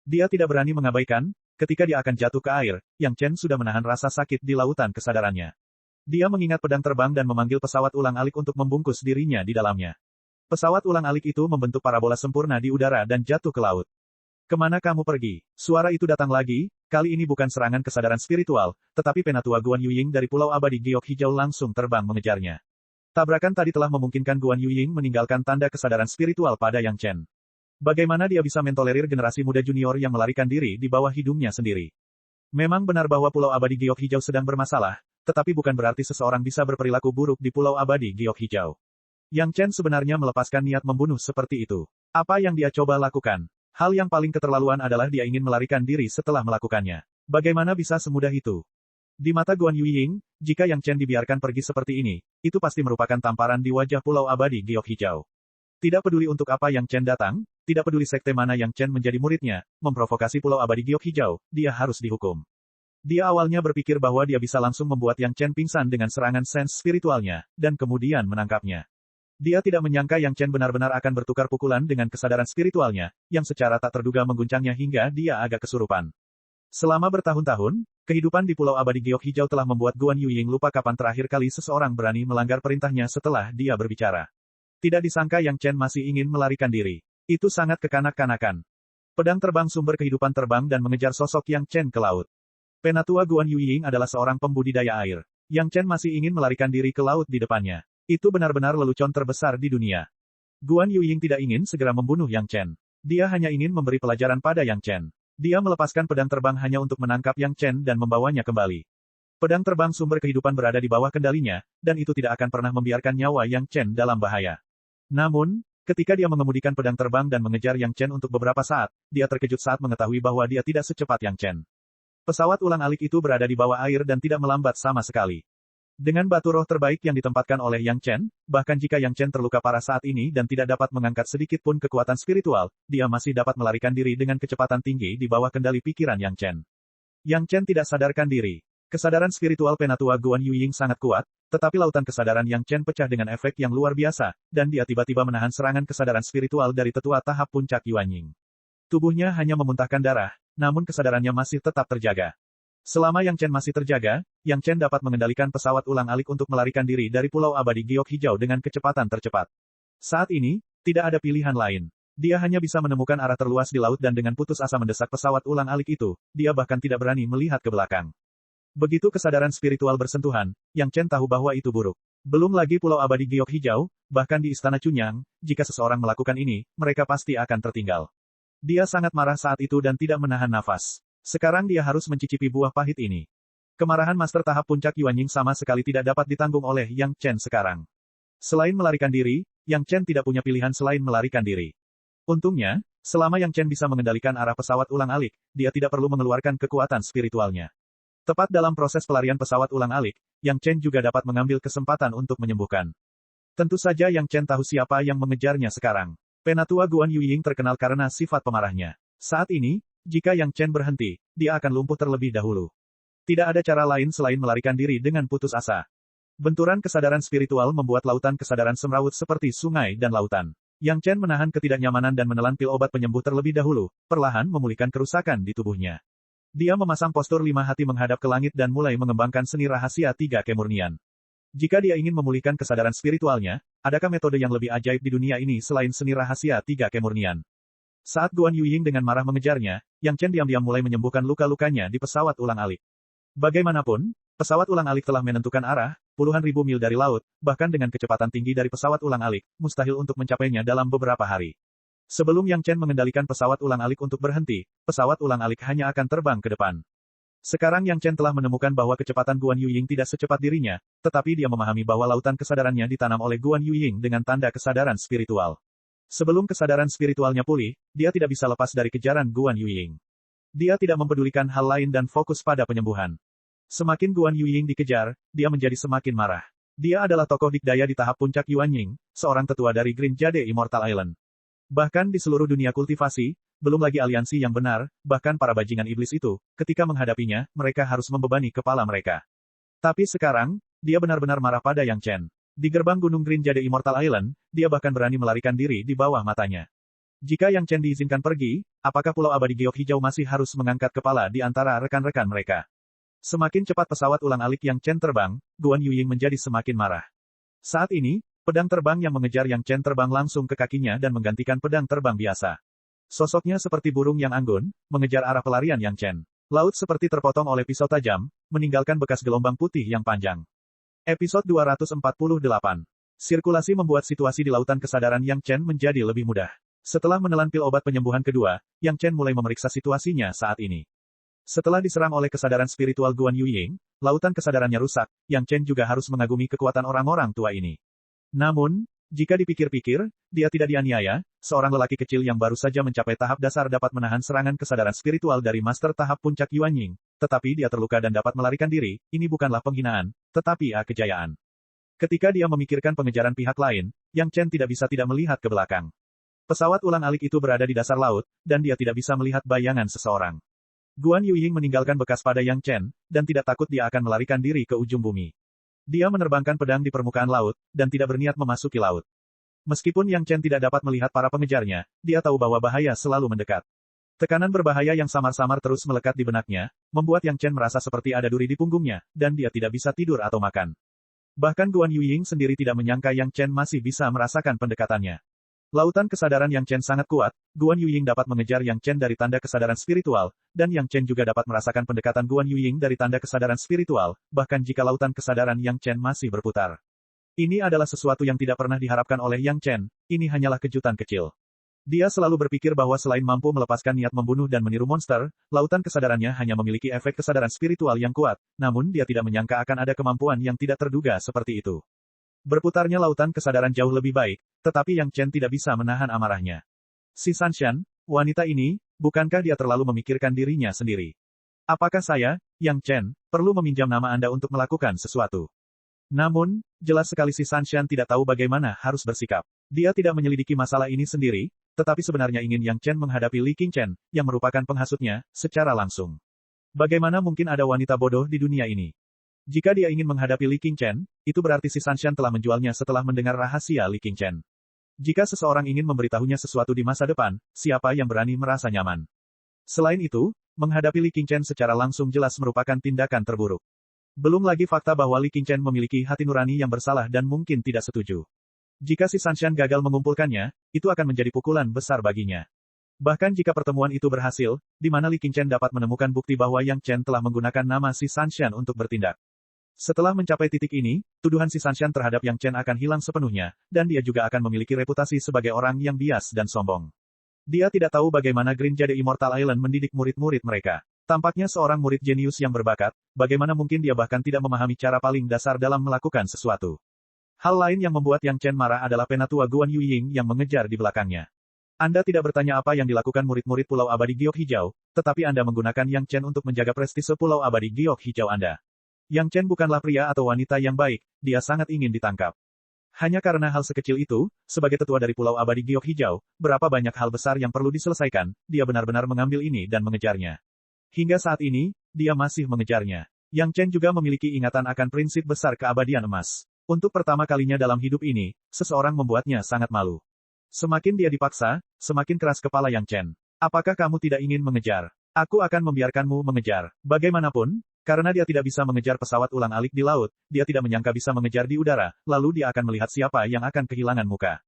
Dia tidak berani mengabaikan, ketika dia akan jatuh ke air, Yang Chen sudah menahan rasa sakit di lautan kesadarannya. Dia mengingat pedang terbang dan memanggil pesawat ulang-alik untuk membungkus dirinya di dalamnya. Pesawat ulang-alik itu membentuk parabola sempurna di udara dan jatuh ke laut. "Kemana kamu pergi?" Suara itu datang lagi, kali ini bukan serangan kesadaran spiritual, tetapi penatua Guan Yuying dari Pulau Abadi Giok Hijau langsung terbang mengejarnya. Tabrakan tadi telah memungkinkan Guan Yuying meninggalkan tanda kesadaran spiritual pada Yang Chen. Bagaimana dia bisa mentolerir generasi muda junior yang melarikan diri di bawah hidungnya sendiri? Memang benar bahwa Pulau Abadi Giok Hijau sedang bermasalah, tetapi bukan berarti seseorang bisa berperilaku buruk di Pulau Abadi Giok Hijau. Yang Chen sebenarnya melepaskan niat membunuh seperti itu. Apa yang dia coba lakukan? Hal yang paling keterlaluan adalah dia ingin melarikan diri setelah melakukannya. Bagaimana bisa semudah itu? Di mata Guan Yuying, jika Yang Chen dibiarkan pergi seperti ini, itu pasti merupakan tamparan di wajah Pulau Abadi Giok Hijau. Tidak peduli untuk apa Yang Chen datang, tidak peduli sekte mana Yang Chen menjadi muridnya, memprovokasi Pulau Abadi Giok Hijau, dia harus dihukum. Dia awalnya berpikir bahwa dia bisa langsung membuat Yang Chen pingsan dengan serangan sens spiritualnya, dan kemudian menangkapnya. Dia tidak menyangka Yang Chen benar-benar akan bertukar pukulan dengan kesadaran spiritualnya, yang secara tak terduga mengguncangnya hingga dia agak kesurupan. Selama bertahun-tahun, kehidupan di Pulau Abadi Giok Hijau telah membuat Guan Yuying lupa kapan terakhir kali seseorang berani melanggar perintahnya setelah dia berbicara. Tidak disangka Yang Chen masih ingin melarikan diri. Itu sangat kekanak-kanakan. Pedang terbang sumber kehidupan terbang dan mengejar sosok Yang Chen ke laut. Penatua Guan Yuying adalah seorang pembudidaya air. Yang Chen masih ingin melarikan diri ke laut di depannya. Itu benar-benar lelucon terbesar di dunia. Guan Yuying tidak ingin segera membunuh Yang Chen. Dia hanya ingin memberi pelajaran pada Yang Chen. Dia melepaskan pedang terbang hanya untuk menangkap Yang Chen dan membawanya kembali. Pedang terbang sumber kehidupan berada di bawah kendalinya, dan itu tidak akan pernah membiarkan nyawa Yang Chen dalam bahaya. Namun, ketika dia mengemudikan pedang terbang dan mengejar Yang Chen untuk beberapa saat, dia terkejut saat mengetahui bahwa dia tidak secepat Yang Chen. Pesawat ulang-alik itu berada di bawah air dan tidak melambat sama sekali. Dengan batu roh terbaik yang ditempatkan oleh Yang Chen, bahkan jika Yang Chen terluka parah saat ini dan tidak dapat mengangkat sedikit pun kekuatan spiritual, dia masih dapat melarikan diri dengan kecepatan tinggi di bawah kendali pikiran Yang Chen. Yang Chen tidak sadarkan diri. Kesadaran spiritual Penatua Guan Yuying sangat kuat, tetapi lautan kesadaran Yang Chen pecah dengan efek yang luar biasa, dan dia tiba-tiba menahan serangan kesadaran spiritual dari tetua tahap puncak Yuanying. Tubuhnya hanya memuntahkan darah, namun kesadarannya masih tetap terjaga. Selama Yang Chen masih terjaga, Yang Chen dapat mengendalikan pesawat ulang-alik untuk melarikan diri dari Pulau Abadi Giok Hijau dengan kecepatan tercepat. Saat ini, tidak ada pilihan lain. Dia hanya bisa menemukan arah terluas di laut dan dengan putus asa mendesak pesawat ulang-alik itu, dia bahkan tidak berani melihat ke belakang. Begitu kesadaran spiritual bersentuhan, Yang Chen tahu bahwa itu buruk. Belum lagi Pulau Abadi Giok Hijau, bahkan di Istana Chunyang, jika seseorang melakukan ini, mereka pasti akan tertinggal. Dia sangat marah saat itu dan tidak menahan nafas. Sekarang dia harus mencicipi buah pahit ini. Kemarahan Master tahap puncak Yuanying sama sekali tidak dapat ditanggung oleh Yang Chen sekarang. Selain melarikan diri, Yang Chen tidak punya pilihan selain melarikan diri. Untungnya, selama Yang Chen bisa mengendalikan arah pesawat ulang-alik, dia tidak perlu mengeluarkan kekuatan spiritualnya. Tepat dalam proses pelarian pesawat ulang-alik, Yang Chen juga dapat mengambil kesempatan untuk menyembuhkan. Tentu saja Yang Chen tahu siapa yang mengejarnya sekarang. Penatua Guan Yuying terkenal karena sifat pemarahnya. Saat ini, jika Yang Chen berhenti, dia akan lumpuh terlebih dahulu. Tidak ada cara lain selain melarikan diri dengan putus asa. Benturan kesadaran spiritual membuat lautan kesadaran semrawut seperti sungai dan lautan. Yang Chen menahan ketidaknyamanan dan menelan pil obat penyembuh terlebih dahulu, perlahan memulihkan kerusakan di tubuhnya. Dia memasang postur 5 hati menghadap ke langit dan mulai mengembangkan seni rahasia 3 kemurnian. Jika dia ingin memulihkan kesadaran spiritualnya, adakah metode yang lebih ajaib di dunia ini selain seni rahasia 3 kemurnian? Saat Guan Yuying dengan marah mengejarnya, Yang Chen diam-diam mulai menyembuhkan luka-lukanya di pesawat ulang-alik. Bagaimanapun, pesawat ulang-alik telah menentukan arah, puluhan ribu mil dari laut, bahkan dengan kecepatan tinggi dari pesawat ulang-alik, mustahil untuk mencapainya dalam beberapa hari. Sebelum Yang Chen mengendalikan pesawat ulang-alik untuk berhenti, pesawat ulang-alik hanya akan terbang ke depan. Sekarang Yang Chen telah menemukan bahwa kecepatan Guan Yuying tidak secepat dirinya, tetapi dia memahami bahwa lautan kesadarannya ditanam oleh Guan Yuying dengan tanda kesadaran spiritual. Sebelum kesadaran spiritualnya pulih, dia tidak bisa lepas dari kejaran Guan Yuying. Dia tidak mempedulikan hal lain dan fokus pada penyembuhan. Semakin Guan Yuying dikejar, dia menjadi semakin marah. Dia adalah tokoh dikdaya di tahap puncak Yuanying, seorang tetua dari Green Jade Immortal Island. Bahkan di seluruh dunia kultivasi, belum lagi aliansi yang benar, bahkan para bajingan iblis itu, ketika menghadapinya, mereka harus membebani kepala mereka. Tapi sekarang, dia benar-benar marah pada Yang Chen. Di gerbang Gunung Green Jade Immortal Island, dia bahkan berani melarikan diri di bawah matanya. Jika Yang Chen diizinkan pergi, apakah Pulau Abadi Giok Hijau masih harus mengangkat kepala di antara rekan-rekan mereka? Semakin cepat pesawat ulang-alik Yang Chen terbang, Guan Yuying menjadi semakin marah. Saat ini, pedang terbang yang mengejar Yang Chen terbang langsung ke kakinya dan menggantikan pedang terbang biasa. Sosoknya seperti burung yang anggun, mengejar arah pelarian Yang Chen. Laut seperti terpotong oleh pisau tajam, meninggalkan bekas gelombang putih yang panjang. Episode 248. Sirkulasi membuat situasi di lautan kesadaran Yang Chen menjadi lebih mudah. Setelah menelan pil obat penyembuhan kedua, Yang Chen mulai memeriksa situasinya saat ini. Setelah diserang oleh kesadaran spiritual Guan Yuying, lautan kesadarannya rusak, Yang Chen juga harus mengagumi kekuatan orang-orang tua ini. Namun, jika dipikir-pikir, dia tidak dianiaya, seorang lelaki kecil yang baru saja mencapai tahap dasar dapat menahan serangan kesadaran spiritual dari master tahap puncak Yuanying, tetapi dia terluka dan dapat melarikan diri, ini bukanlah penghinaan, tetapi kejayaan. Ketika dia memikirkan pengejaran pihak lain, Yang Chen tidak bisa tidak melihat ke belakang. Pesawat ulang-alik itu berada di dasar laut, dan dia tidak bisa melihat bayangan seseorang. Guan Yuying meninggalkan bekas pada Yang Chen, dan tidak takut dia akan melarikan diri ke ujung bumi. Dia menerbangkan pedang di permukaan laut, dan tidak berniat memasuki laut. Meskipun Yang Chen tidak dapat melihat para pengejarnya, dia tahu bahwa bahaya selalu mendekat. Tekanan berbahaya yang samar-samar terus melekat di benaknya, membuat Yang Chen merasa seperti ada duri di punggungnya, dan dia tidak bisa tidur atau makan. Bahkan Guan Yuying sendiri tidak menyangka Yang Chen masih bisa merasakan pendekatannya. Lautan kesadaran Yang Chen sangat kuat, Guan Yuying dapat mengejar Yang Chen dari tanda kesadaran spiritual, dan Yang Chen juga dapat merasakan pendekatan Guan Yuying dari tanda kesadaran spiritual, bahkan jika lautan kesadaran Yang Chen masih berputar. Ini adalah sesuatu yang tidak pernah diharapkan oleh Yang Chen, ini hanyalah kejutan kecil. Dia selalu berpikir bahwa selain mampu melepaskan niat membunuh dan meniru monster, lautan kesadarannya hanya memiliki efek kesadaran spiritual yang kuat, namun dia tidak menyangka akan ada kemampuan yang tidak terduga seperti itu. Berputarnya lautan kesadaran jauh lebih baik, tetapi Yang Chen tidak bisa menahan amarahnya. Si Sanshan, wanita ini, bukankah dia terlalu memikirkan dirinya sendiri? Apakah saya, Yang Chen, perlu meminjam nama Anda untuk melakukan sesuatu? Namun, jelas sekali si Sanshan tidak tahu bagaimana harus bersikap. Dia tidak menyelidiki masalah ini sendiri, tetapi sebenarnya ingin Yang Chen menghadapi Li Qingchen, yang merupakan penghasutnya, secara langsung. Bagaimana mungkin ada wanita bodoh di dunia ini? Jika dia ingin menghadapi Li Qingchen, itu berarti si Sanshan telah menjualnya setelah mendengar rahasia Li Qingchen. Jika seseorang ingin memberitahunya sesuatu di masa depan, siapa yang berani merasa nyaman? Selain itu, menghadapi Li Qingchen secara langsung jelas merupakan tindakan terburuk. Belum lagi fakta bahwa Li Qingchen memiliki hati nurani yang bersalah dan mungkin tidak setuju. Jika si Sanshan gagal mengumpulkannya, itu akan menjadi pukulan besar baginya. Bahkan jika pertemuan itu berhasil, di mana Li Qingchen dapat menemukan bukti bahwa Yang Chen telah menggunakan nama si Sanshan untuk bertindak. Setelah mencapai titik ini, tuduhan si Sanshan terhadap Yang Chen akan hilang sepenuhnya, dan dia juga akan memiliki reputasi sebagai orang yang bias dan sombong. Dia tidak tahu bagaimana Green Jade Immortal Island mendidik murid-murid mereka. Tampaknya seorang murid jenius yang berbakat, bagaimana mungkin dia bahkan tidak memahami cara paling dasar dalam melakukan sesuatu. Hal lain yang membuat Yang Chen marah adalah penatua Guan Yuying yang mengejar di belakangnya. Anda tidak bertanya apa yang dilakukan murid-murid Pulau Abadi Giok Hijau, tetapi Anda menggunakan Yang Chen untuk menjaga prestise Pulau Abadi Giok Hijau Anda. Yang Chen bukanlah pria atau wanita yang baik, dia sangat ingin ditangkap. Hanya karena hal sekecil itu, sebagai tetua dari Pulau Abadi Giok Hijau, berapa banyak hal besar yang perlu diselesaikan, dia benar-benar mengambil ini dan mengejarnya. Hingga saat ini, dia masih mengejarnya. Yang Chen juga memiliki ingatan akan prinsip besar keabadian emas. Untuk pertama kalinya dalam hidup ini, seseorang membuatnya sangat malu. Semakin dia dipaksa, semakin keras kepala Yang Chen. Apakah kamu tidak ingin mengejar? Aku akan membiarkanmu mengejar. Bagaimanapun, karena dia tidak bisa mengejar pesawat ulang-alik di laut, dia tidak menyangka bisa mengejar di udara, lalu dia akan melihat siapa yang akan kehilangan muka.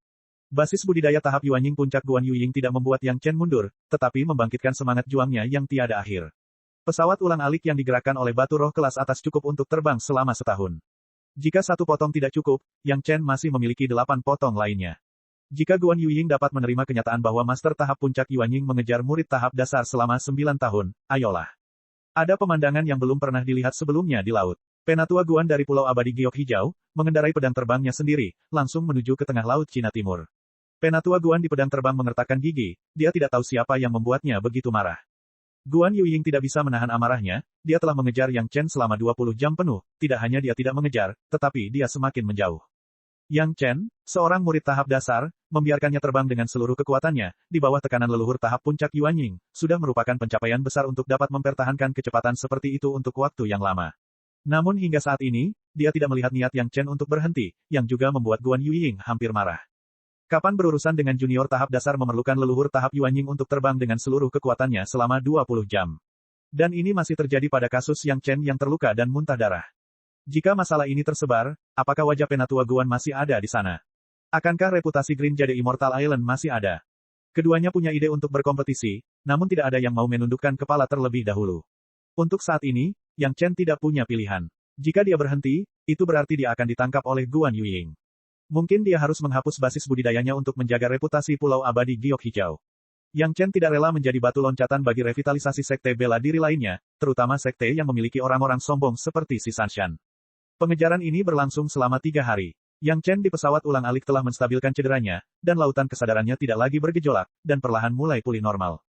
Basis budidaya tahap Yuanying puncak Guan Yuying tidak membuat Yang Chen mundur, tetapi membangkitkan semangat juangnya yang tiada akhir. Pesawat ulang-alik yang digerakkan oleh batu roh kelas atas cukup untuk terbang selama setahun. Jika satu potong tidak cukup, Yang Chen masih memiliki 8 potong lainnya. Jika Guan Yuying dapat menerima kenyataan bahwa master tahap puncak Yuanying mengejar murid tahap dasar selama 9 tahun, ayolah. Ada pemandangan yang belum pernah dilihat sebelumnya di laut. Penatua Guan dari Pulau Abadi Giok Hijau, mengendarai pedang terbangnya sendiri, langsung menuju ke tengah laut Cina Timur. Penatua Guan di pedang terbang mengertakkan gigi, dia tidak tahu siapa yang membuatnya begitu marah. Guan Yuying tidak bisa menahan amarahnya, dia telah mengejar Yang Chen selama 20 jam penuh, tidak hanya dia tidak mengejar, tetapi dia semakin menjauh. Yang Chen, seorang murid tahap dasar, membiarkannya terbang dengan seluruh kekuatannya, di bawah tekanan leluhur tahap puncak Yuanying, sudah merupakan pencapaian besar untuk dapat mempertahankan kecepatan seperti itu untuk waktu yang lama. Namun hingga saat ini, dia tidak melihat niat Yang Chen untuk berhenti, yang juga membuat Guan Yuying hampir marah. Kapan berurusan dengan junior tahap dasar memerlukan leluhur tahap Yuanying untuk terbang dengan seluruh kekuatannya selama 20 jam. Dan ini masih terjadi pada kasus Yang Chen yang terluka dan muntah darah. Jika masalah ini tersebar, apakah wajah penatua Guan masih ada di sana? Akankah reputasi Green Jade Immortal Island masih ada? Keduanya punya ide untuk berkompetisi, namun tidak ada yang mau menundukkan kepala terlebih dahulu. Untuk saat ini, Yang Chen tidak punya pilihan. Jika dia berhenti, itu berarti dia akan ditangkap oleh Guan Yuying. Mungkin dia harus menghapus basis budidayanya untuk menjaga reputasi Pulau Abadi Giok Hijau. Yang Chen tidak rela menjadi batu loncatan bagi revitalisasi sekte bela diri lainnya, terutama sekte yang memiliki orang-orang sombong seperti si Sanshan. Pengejaran ini berlangsung selama 3 hari. Yang Chen di pesawat ulang-alik telah menstabilkan cederanya, dan lautan kesadarannya tidak lagi bergejolak, dan perlahan mulai pulih normal.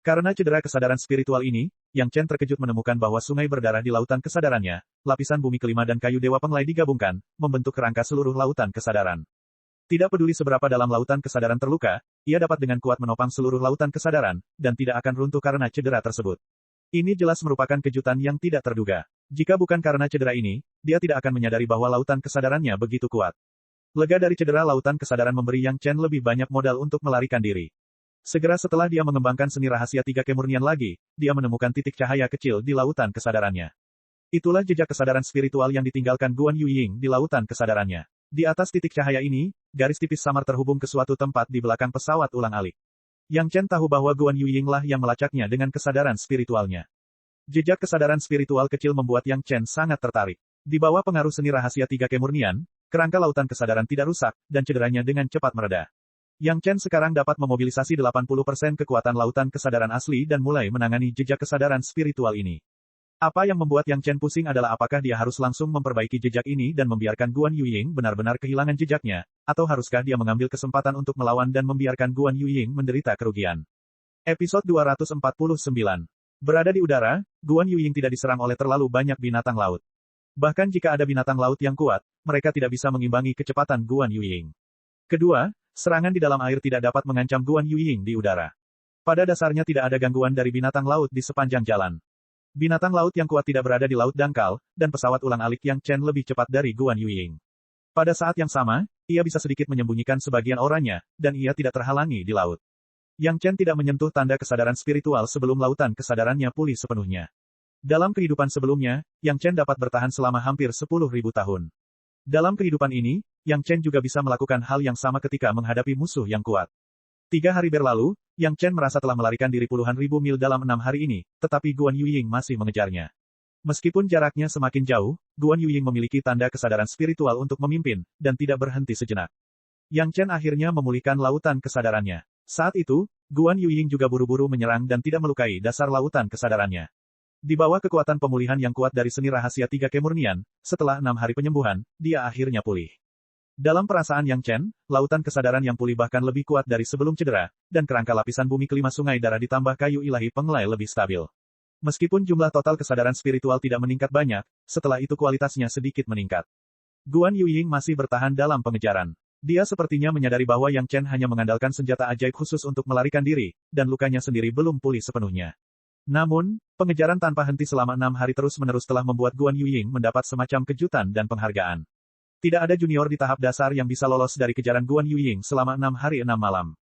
Karena cedera kesadaran spiritual ini, Yang Chen terkejut menemukan bahwa sungai berdarah di lautan kesadarannya, lapisan bumi kelima dan kayu dewa penglai digabungkan, membentuk kerangka seluruh lautan kesadaran. Tidak peduli seberapa dalam lautan kesadaran terluka, ia dapat dengan kuat menopang seluruh lautan kesadaran, dan tidak akan runtuh karena cedera tersebut. Ini jelas merupakan kejutan yang tidak terduga. Jika bukan karena cedera ini, dia tidak akan menyadari bahwa lautan kesadarannya begitu kuat. Lega dari cedera lautan kesadaran memberi Yang Chen lebih banyak modal untuk melarikan diri. Segera setelah dia mengembangkan seni rahasia 3 kemurnian lagi, dia menemukan titik cahaya kecil di lautan kesadarannya. Itulah jejak kesadaran spiritual yang ditinggalkan Guan Yuying di lautan kesadarannya. Di atas titik cahaya ini, garis tipis samar terhubung ke suatu tempat di belakang pesawat ulang-alik. Yang Chen tahu bahwa Guan Yuying lah yang melacaknya dengan kesadaran spiritualnya. Jejak kesadaran spiritual kecil membuat Yang Chen sangat tertarik. Di bawah pengaruh seni rahasia tiga kemurnian, kerangka lautan kesadaran tidak rusak, dan cederanya dengan cepat mereda. Yang Chen sekarang dapat memobilisasi 80% kekuatan lautan kesadaran asli dan mulai menangani jejak kesadaran spiritual ini. Apa yang membuat Yang Chen pusing adalah apakah dia harus langsung memperbaiki jejak ini dan membiarkan Guan Yuying benar-benar kehilangan jejaknya, atau haruskah dia mengambil kesempatan untuk melawan dan membiarkan Guan Yuying menderita kerugian. Episode 249. Berada di udara, Guan Yuying tidak diserang oleh terlalu banyak binatang laut. Bahkan jika ada binatang laut yang kuat, mereka tidak bisa mengimbangi kecepatan Guan Yuying. Kedua, serangan di dalam air tidak dapat mengancam Guan Yuying di udara. Pada dasarnya tidak ada gangguan dari binatang laut di sepanjang jalan. Binatang laut yang kuat tidak berada di laut dangkal, dan pesawat ulang-alik Yang Chen lebih cepat dari Guan Yuying. Pada saat yang sama, ia bisa sedikit menyembunyikan sebagian auranya, dan ia tidak terhalangi di laut. Yang Chen tidak menyentuh tanda kesadaran spiritual sebelum lautan kesadarannya pulih sepenuhnya. Dalam kehidupan sebelumnya, Yang Chen dapat bertahan selama hampir 10.000 tahun. Dalam kehidupan ini, Yang Chen juga bisa melakukan hal yang sama ketika menghadapi musuh yang kuat. 3 hari berlalu, Yang Chen merasa telah melarikan diri puluhan ribu mil dalam 6 hari ini, tetapi Guan Yuying masih mengejarnya. Meskipun jaraknya semakin jauh, Guan Yuying memiliki tanda kesadaran spiritual untuk memimpin, dan tidak berhenti sejenak. Yang Chen akhirnya memulihkan lautan kesadarannya. Saat itu, Guan Yuying juga buru-buru menyerang dan tidak melukai dasar lautan kesadarannya. Di bawah kekuatan pemulihan yang kuat dari seni rahasia tiga kemurnian, setelah 6 hari penyembuhan, dia akhirnya pulih. Dalam perasaan Yang Chen, lautan kesadaran yang pulih bahkan lebih kuat dari sebelum cedera, dan kerangka lapisan bumi kelima sungai darah ditambah kayu ilahi pengelai lebih stabil. Meskipun jumlah total kesadaran spiritual tidak meningkat banyak, setelah itu kualitasnya sedikit meningkat. Guan Yuying masih bertahan dalam pengejaran. Dia sepertinya menyadari bahwa Yang Chen hanya mengandalkan senjata ajaib khusus untuk melarikan diri, dan lukanya sendiri belum pulih sepenuhnya. Namun, pengejaran tanpa henti selama 6 hari terus-menerus telah membuat Guan Yuying mendapat semacam kejutan dan penghargaan. Tidak ada junior di tahap dasar yang bisa lolos dari kejaran Guan Yuying selama 6 hari 6 malam.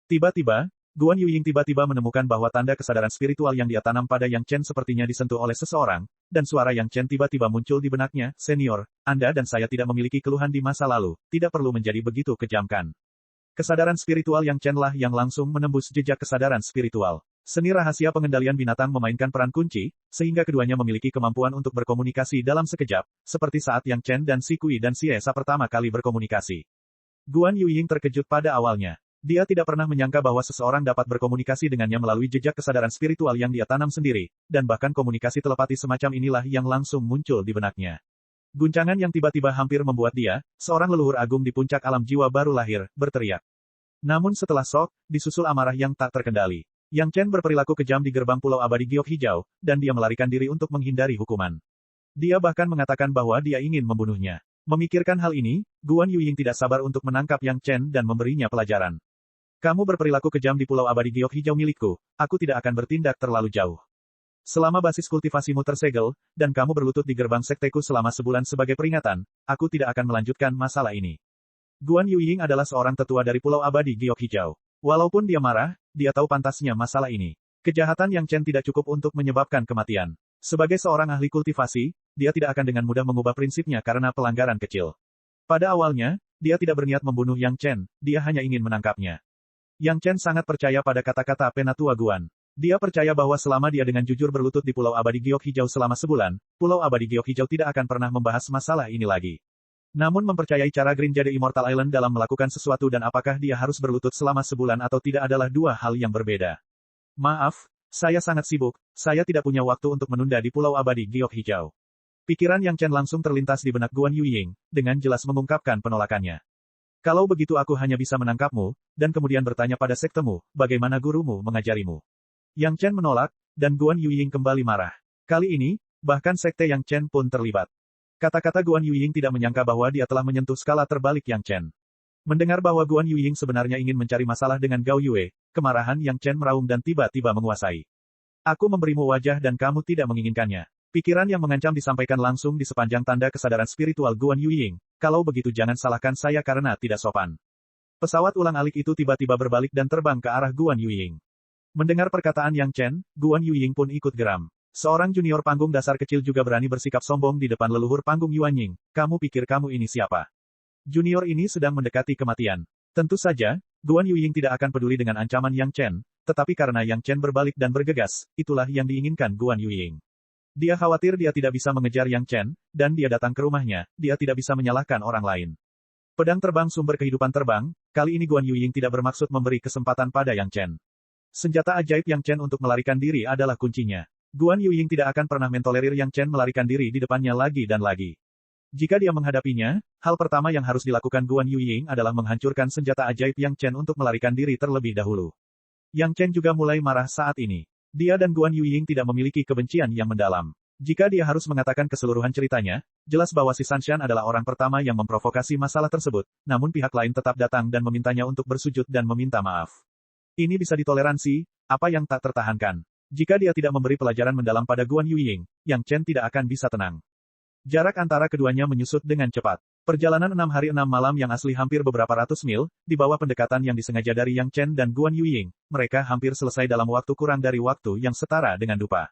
Tiba-tiba, Guan Yuying tiba-tiba menemukan bahwa tanda kesadaran spiritual yang dia tanam pada Yang Chen sepertinya disentuh oleh seseorang, dan suara Yang Chen tiba-tiba muncul di benaknya, "Senior, Anda dan saya tidak memiliki keluhan di masa lalu, tidak perlu menjadi begitu kejamkan." Kesadaran spiritual Yang Chen lah yang langsung menembus jejak kesadaran spiritual. Seni rahasia pengendalian binatang memainkan peran kunci, sehingga keduanya memiliki kemampuan untuk berkomunikasi dalam sekejap, seperti saat Yang Chen dan Si Kui dan Si Esa pertama kali berkomunikasi. Guan Yuying terkejut pada awalnya. Dia tidak pernah menyangka bahwa seseorang dapat berkomunikasi dengannya melalui jejak kesadaran spiritual yang dia tanam sendiri, dan bahkan komunikasi telepati semacam inilah yang langsung muncul di benaknya. Guncangan yang tiba-tiba hampir membuat dia, seorang leluhur agung di puncak alam jiwa baru lahir, berteriak. Namun setelah shock, disusul amarah yang tak terkendali. Yang Chen berperilaku kejam di gerbang Pulau Abadi Giok Hijau, dan dia melarikan diri untuk menghindari hukuman. Dia bahkan mengatakan bahwa dia ingin membunuhnya. Memikirkan hal ini, Guan Yuying tidak sabar untuk menangkap Yang Chen dan memberinya pelajaran. Kamu berperilaku kejam di Pulau Abadi Giok Hijau milikku, aku tidak akan bertindak terlalu jauh. Selama basis kultivasimu tersegel, dan kamu berlutut di gerbang sekteku selama sebulan sebagai peringatan, aku tidak akan melanjutkan masalah ini. Guan Yuying adalah seorang tetua dari Pulau Abadi Giok Hijau. Walaupun dia marah, dia tahu pantasnya masalah ini. Kejahatan Yang Chen tidak cukup untuk menyebabkan kematian. Sebagai seorang ahli kultivasi, dia tidak akan dengan mudah mengubah prinsipnya karena pelanggaran kecil. Pada awalnya, dia tidak berniat membunuh Yang Chen, dia hanya ingin menangkapnya. Yang Chen sangat percaya pada kata-kata Penatua Guan. Dia percaya bahwa selama dia dengan jujur berlutut di Pulau Abadi Giok Hijau selama sebulan, Pulau Abadi Giok Hijau tidak akan pernah membahas masalah ini lagi. Namun mempercayai cara Green Jade Immortal Island dalam melakukan sesuatu dan apakah dia harus berlutut selama sebulan atau tidak adalah dua hal yang berbeda. Maaf, saya sangat sibuk, saya tidak punya waktu untuk menunda di Pulau Abadi Giok Hijau. Pikiran Yang Chen langsung terlintas di benak Guan Yuying, dengan jelas mengungkapkan penolakannya. Kalau begitu aku hanya bisa menangkapmu, dan kemudian bertanya pada sektemu, bagaimana gurumu mengajarimu. Yang Chen menolak, dan Guan Yuying kembali marah. Kali ini, bahkan sekte Yang Chen pun terlibat. Kata-kata Guan Yuying tidak menyangka bahwa dia telah menyentuh skala terbalik Yang Chen. Mendengar bahwa Guan Yuying sebenarnya ingin mencari masalah dengan Gao Yue, kemarahan Yang Chen meraung dan tiba-tiba menguasai. Aku memberimu wajah dan kamu tidak menginginkannya. Pikiran yang mengancam disampaikan langsung di sepanjang tanda kesadaran spiritual Guan Yuying. Kalau begitu jangan salahkan saya karena tidak sopan. Pesawat ulang-alik itu tiba-tiba berbalik dan terbang ke arah Guan Yuying. Mendengar perkataan Yang Chen, Guan Yuying pun ikut geram. Seorang junior panggung dasar kecil juga berani bersikap sombong di depan leluhur panggung Yuanying. Kamu pikir kamu ini siapa? Junior ini sedang mendekati kematian. Tentu saja, Guan Yuying tidak akan peduli dengan ancaman Yang Chen, tetapi karena Yang Chen berbalik dan bergegas, itulah yang diinginkan Guan Yuying. Dia khawatir dia tidak bisa mengejar Yang Chen, dan dia datang ke rumahnya, dia tidak bisa menyalahkan orang lain. Pedang terbang sumber kehidupan terbang, kali ini Guan Yuying tidak bermaksud memberi kesempatan pada Yang Chen. Senjata ajaib Yang Chen untuk melarikan diri adalah kuncinya. Guan Yuying tidak akan pernah mentolerir Yang Chen melarikan diri di depannya lagi dan lagi. Jika dia menghadapinya, hal pertama yang harus dilakukan Guan Yuying adalah menghancurkan senjata ajaib Yang Chen untuk melarikan diri terlebih dahulu. Yang Chen juga mulai marah saat ini. Dia dan Guan Yuying tidak memiliki kebencian yang mendalam. Jika dia harus mengatakan keseluruhan ceritanya, jelas bahwa si Sanshan adalah orang pertama yang memprovokasi masalah tersebut, namun pihak lain tetap datang dan memintanya untuk bersujud dan meminta maaf. Ini bisa ditoleransi, apa yang tak tertahankan. Jika dia tidak memberi pelajaran mendalam pada Guan Yuying, Yang Chen tidak akan bisa tenang. Jarak antara keduanya menyusut dengan cepat. Perjalanan 6 hari 6 malam yang asli hampir beberapa ratus mil, di bawah pendekatan yang disengaja dari Yang Chen dan Guan Yuying, mereka hampir selesai dalam waktu kurang dari waktu yang setara dengan dupa.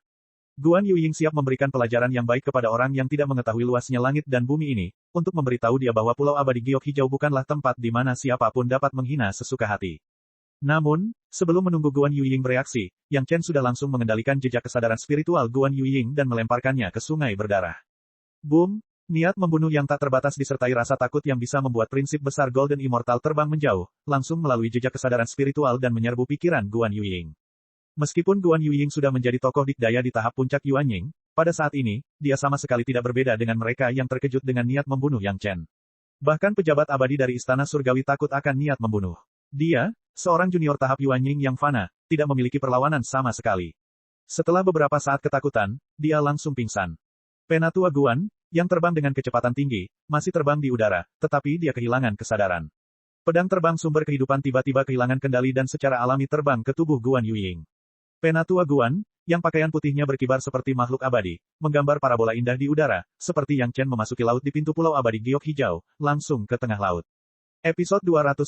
Guan Yuying siap memberikan pelajaran yang baik kepada orang yang tidak mengetahui luasnya langit dan bumi ini, untuk memberitahu dia bahwa Pulau Abadi Giok Hijau bukanlah tempat di mana siapapun dapat menghina sesuka hati. Namun, sebelum menunggu Guan Yuying bereaksi, Yang Chen sudah langsung mengendalikan jejak kesadaran spiritual Guan Yuying dan melemparkannya ke sungai berdarah. Boom! Niat membunuh yang tak terbatas disertai rasa takut yang bisa membuat prinsip besar Golden Immortal terbang menjauh, langsung melalui jejak kesadaran spiritual dan menyerbu pikiran Guan Yuying. Meskipun Guan Yuying sudah menjadi tokoh dikdaya di tahap puncak Yuanying, pada saat ini, dia sama sekali tidak berbeda dengan mereka yang terkejut dengan niat membunuh Yang Chen. Bahkan pejabat abadi dari Istana Surgawi takut akan niat membunuh. Dia, seorang junior tahap Yuanying yang fana, tidak memiliki perlawanan sama sekali. Setelah beberapa saat ketakutan, dia langsung pingsan. Penatua Guan, yang terbang dengan kecepatan tinggi, masih terbang di udara, tetapi dia kehilangan kesadaran. Pedang terbang sumber kehidupan tiba-tiba kehilangan kendali dan secara alami terbang ke tubuh Guan Yuying. Penatua Guan, yang pakaian putihnya berkibar seperti makhluk abadi, menggambar parabola indah di udara, seperti Yang Chen memasuki laut di pintu Pulau Abadi Giok Hijau, langsung ke tengah laut. Episode 250.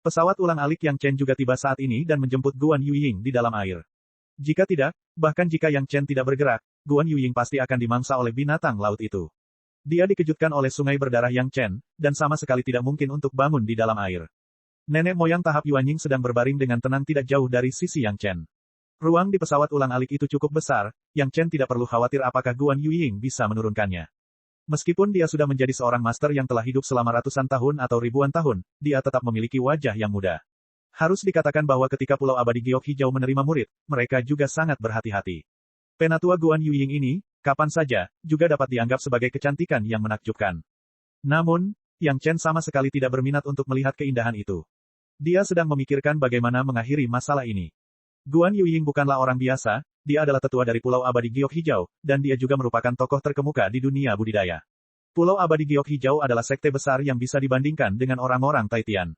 Pesawat ulang-alik Yang Chen juga tiba saat ini dan menjemput Guan Yuying di dalam air. Jika tidak, bahkan jika Yang Chen tidak bergerak, Guan Yuying pasti akan dimangsa oleh binatang laut itu. Dia dikejutkan oleh sungai berdarah Yang Chen, dan sama sekali tidak mungkin untuk bangun di dalam air. Nenek moyang tahap Yuanying sedang berbaring dengan tenang tidak jauh dari sisi Yang Chen. Ruang di pesawat ulang-alik itu cukup besar, Yang Chen tidak perlu khawatir apakah Guan Yuying bisa menurunkannya. Meskipun dia sudah menjadi seorang master yang telah hidup selama ratusan tahun atau ribuan tahun, dia tetap memiliki wajah yang muda. Harus dikatakan bahwa ketika Pulau Abadi Giok Hijau menerima murid, mereka juga sangat berhati-hati. Penatua Guan Yuying ini, kapan saja, juga dapat dianggap sebagai kecantikan yang menakjubkan. Namun, Yang Chen sama sekali tidak berminat untuk melihat keindahan itu. Dia sedang memikirkan bagaimana mengakhiri masalah ini. Guan Yuying bukanlah orang biasa, dia adalah tetua dari Pulau Abadi Giok Hijau, dan dia juga merupakan tokoh terkemuka di dunia budidaya. Pulau Abadi Giok Hijau adalah sekte besar yang bisa dibandingkan dengan orang-orang Taitian.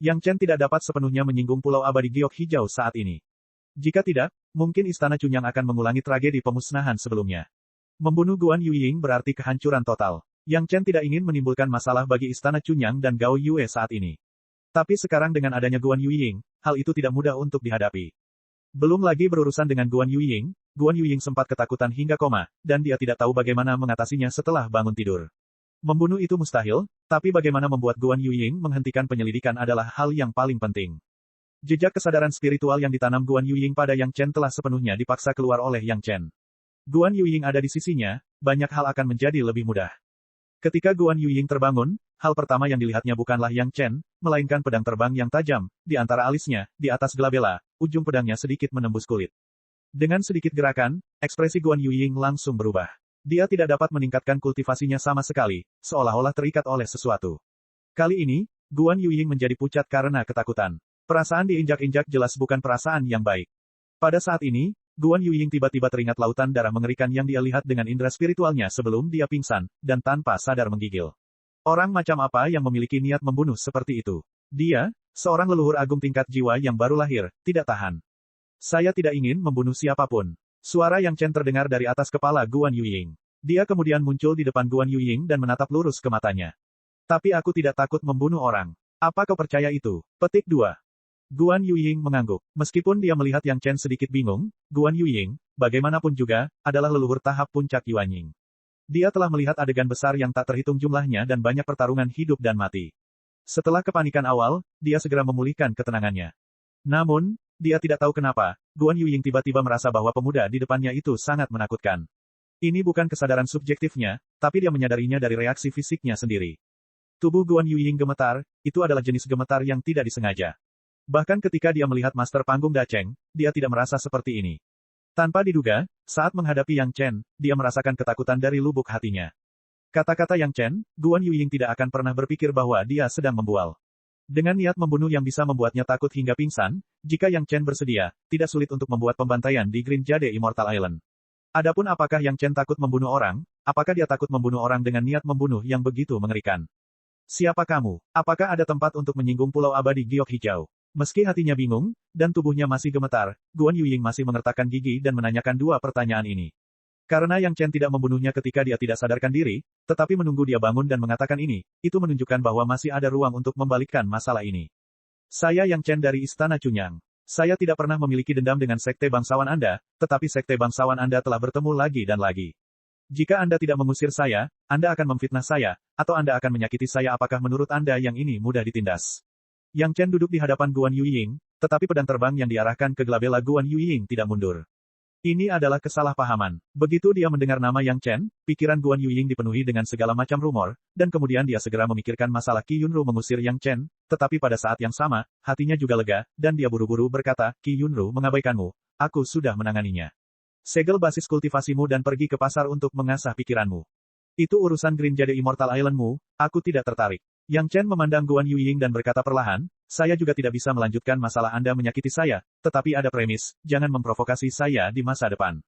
Yang Chen tidak dapat sepenuhnya menyinggung Pulau Abadi Giok Hijau saat ini. Jika tidak, mungkin Istana Chunyang akan mengulangi tragedi pemusnahan sebelumnya. Membunuh Guan Yuying berarti kehancuran total. Yang Chen tidak ingin menimbulkan masalah bagi Istana Chunyang dan Gao Yue saat ini. Tapi sekarang dengan adanya Guan Yuying, hal itu tidak mudah untuk dihadapi. Belum lagi berurusan dengan Guan Yuying sempat ketakutan hingga koma, dan dia tidak tahu bagaimana mengatasinya setelah bangun tidur. Membunuh itu mustahil, tapi bagaimana membuat Guan Yuying menghentikan penyelidikan adalah hal yang paling penting. Jejak kesadaran spiritual yang ditanam Guan Yuying pada Yang Chen telah sepenuhnya dipaksa keluar oleh Yang Chen. Guan Yuying ada di sisinya, banyak hal akan menjadi lebih mudah. Ketika Guan Yuying terbangun, hal pertama yang dilihatnya bukanlah Yang Chen, melainkan pedang terbang yang tajam, di antara alisnya, di atas glabella, ujung pedangnya sedikit menembus kulit. Dengan sedikit gerakan, ekspresi Guan Yuying langsung berubah. Dia tidak dapat meningkatkan kultivasinya sama sekali, seolah-olah terikat oleh sesuatu. Kali ini, Guan Yuying menjadi pucat karena ketakutan. Perasaan diinjak-injak jelas bukan perasaan yang baik. Pada saat ini, Guan Yuying tiba-tiba teringat lautan darah mengerikan yang dia lihat dengan indera spiritualnya sebelum dia pingsan, dan tanpa sadar menggigil. Orang macam apa yang memiliki niat membunuh seperti itu? Dia, seorang leluhur agung tingkat jiwa yang baru lahir, tidak tahan. Saya tidak ingin membunuh siapapun. Suara Yang Chen terdengar dari atas kepala Guan Yuying. Dia kemudian muncul di depan Guan Yuying dan menatap lurus ke matanya. Tapi aku tidak takut membunuh orang. Apa kau percaya itu? Petik 2. Guan Yuying mengangguk. Meskipun dia melihat Yang Chen sedikit bingung, Guan Yuying, bagaimanapun juga, adalah leluhur tahap puncak Yuanying. Dia telah melihat adegan besar yang tak terhitung jumlahnya dan banyak pertarungan hidup dan mati. Setelah kepanikan awal, dia segera memulihkan ketenangannya. Namun, dia tidak tahu kenapa, Guan Yuying tiba-tiba merasa bahwa pemuda di depannya itu sangat menakutkan. Ini bukan kesadaran subjektifnya, tapi dia menyadarinya dari reaksi fisiknya sendiri. Tubuh Guan Yuying gemetar, itu adalah jenis gemetar yang tidak disengaja. Bahkan ketika dia melihat master panggung Da Cheng, dia tidak merasa seperti ini. Tanpa diduga, saat menghadapi Yang Chen, dia merasakan ketakutan dari lubuk hatinya. Kata-kata Yang Chen, Guan Yuying tidak akan pernah berpikir bahwa dia sedang membual. Dengan niat membunuh yang bisa membuatnya takut hingga pingsan, jika Yang Chen bersedia, tidak sulit untuk membuat pembantaian di Green Jade Immortal Island. Adapun apakah Yang Chen takut membunuh orang, apakah dia takut membunuh orang dengan niat membunuh yang begitu mengerikan? Siapa kamu? Apakah ada tempat untuk menyinggung Pulau Abadi Giok Hijau? Meski hatinya bingung, dan tubuhnya masih gemetar, Guan Yuying masih mengertakkan gigi dan menanyakan dua pertanyaan ini. Karena Yang Chen tidak membunuhnya ketika dia tidak sadarkan diri, tetapi menunggu dia bangun dan mengatakan ini, itu menunjukkan bahwa masih ada ruang untuk membalikkan masalah ini. Saya Yang Chen dari Istana Chunyang. Saya tidak pernah memiliki dendam dengan sekte bangsawan Anda, tetapi sekte bangsawan Anda telah bertemu lagi dan lagi. Jika Anda tidak mengusir saya, Anda akan memfitnah saya, atau Anda akan menyakiti saya. Apakah menurut Anda yang ini mudah ditindas? Yang Chen duduk di hadapan Guan Yuying, tetapi pedang terbang yang diarahkan ke glabella Guan Yuying tidak mundur. Ini adalah kesalahpahaman. Begitu dia mendengar nama Yang Chen, pikiran Guan Yuying dipenuhi dengan segala macam rumor, dan kemudian dia segera memikirkan masalah Qi Yunru mengusir Yang Chen, tetapi pada saat yang sama, hatinya juga lega, dan dia buru-buru berkata, Qi Yunru mengabaikanmu, aku sudah menanganinya. Segel basis kultivasimu dan pergi ke pasar untuk mengasah pikiranmu. Itu urusan Green Jade Immortal Islandmu, aku tidak tertarik. Yang Chen memandang Guan Yuying dan berkata perlahan, saya juga tidak bisa melanjutkan masalah Anda menyakiti saya, tetapi ada premis, jangan memprovokasi saya di masa depan.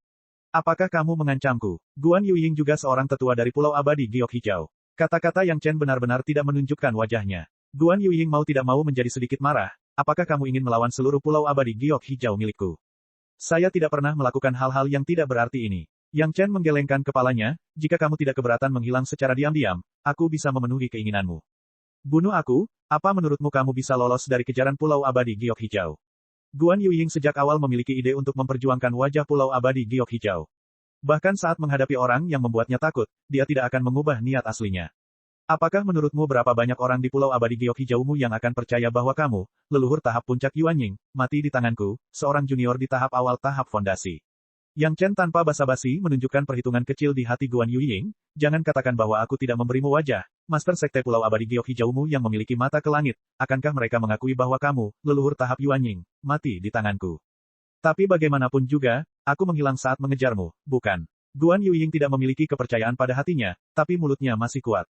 Apakah kamu mengancamku? Guan Yuying juga seorang tetua dari Pulau Abadi Giok Hijau. Kata-kata Yang Chen benar-benar tidak menunjukkan wajahnya. Guan Yuying mau tidak mau menjadi sedikit marah, apakah kamu ingin melawan seluruh Pulau Abadi Giok Hijau milikku? Saya tidak pernah melakukan hal-hal yang tidak berarti ini. Yang Chen menggelengkan kepalanya, jika kamu tidak keberatan menghilang secara diam-diam, aku bisa memenuhi keinginanmu. Bunuh aku, apa menurutmu kamu bisa lolos dari kejaran Pulau Abadi Giok Hijau? Guan Yuying sejak awal memiliki ide untuk memperjuangkan wajah Pulau Abadi Giok Hijau. Bahkan saat menghadapi orang yang membuatnya takut, dia tidak akan mengubah niat aslinya. Apakah menurutmu berapa banyak orang di Pulau Abadi Giok Hijaumu yang akan percaya bahwa kamu, leluhur tahap puncak Yuanying, mati di tanganku, seorang junior di tahap awal tahap fondasi? Yang Chen tanpa basa-basi menunjukkan perhitungan kecil di hati Guan Yuying, jangan katakan bahwa aku tidak memberimu wajah, Master Sekte Pulau Abadi Giok Hijaumu yang memiliki mata ke langit, akankah mereka mengakui bahwa kamu, leluhur tahap Yuanying, mati di tanganku? Tapi bagaimanapun juga, aku menghilang saat mengejarmu, bukan? Guan Yuying tidak memiliki kepercayaan pada hatinya, tapi mulutnya masih kuat.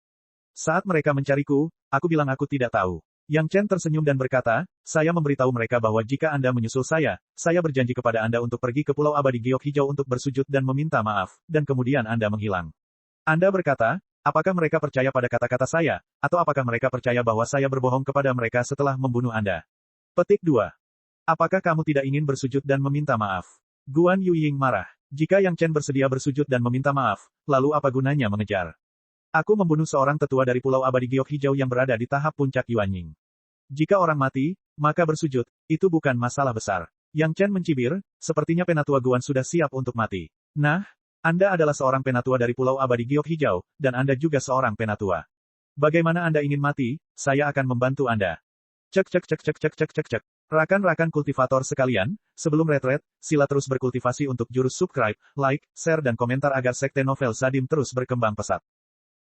Saat mereka mencariku, aku bilang aku tidak tahu. Yang Chen tersenyum dan berkata, saya memberitahu mereka bahwa jika Anda menyusul saya berjanji kepada Anda untuk pergi ke Pulau Abadi Giok Hijau untuk bersujud dan meminta maaf, dan kemudian Anda menghilang. Anda berkata, apakah mereka percaya pada kata-kata saya, atau apakah mereka percaya bahwa saya berbohong kepada mereka setelah membunuh Anda? Petik 2. Apakah kamu tidak ingin bersujud dan meminta maaf? Guan Yuying marah. Jika Yang Chen bersedia bersujud dan meminta maaf, lalu apa gunanya mengejar? Aku membunuh seorang tetua dari Pulau Abadi Giok Hijau yang berada di tahap puncak Yuanying. Jika orang mati, maka bersujud, itu bukan masalah besar. Yang Chen mencibir, sepertinya penatua Guan sudah siap untuk mati. Nah, Anda adalah seorang penatua dari Pulau Abadi Giok Hijau, dan Anda juga seorang penatua. Bagaimana Anda ingin mati, saya akan membantu Anda. Cek cek cek cek cek cek cek cek. Rakan-rakan kultivator sekalian, sebelum retret, sila terus berkultivasi untuk jurus subscribe, like, share dan komentar agar sekte novel Sadim terus berkembang pesat.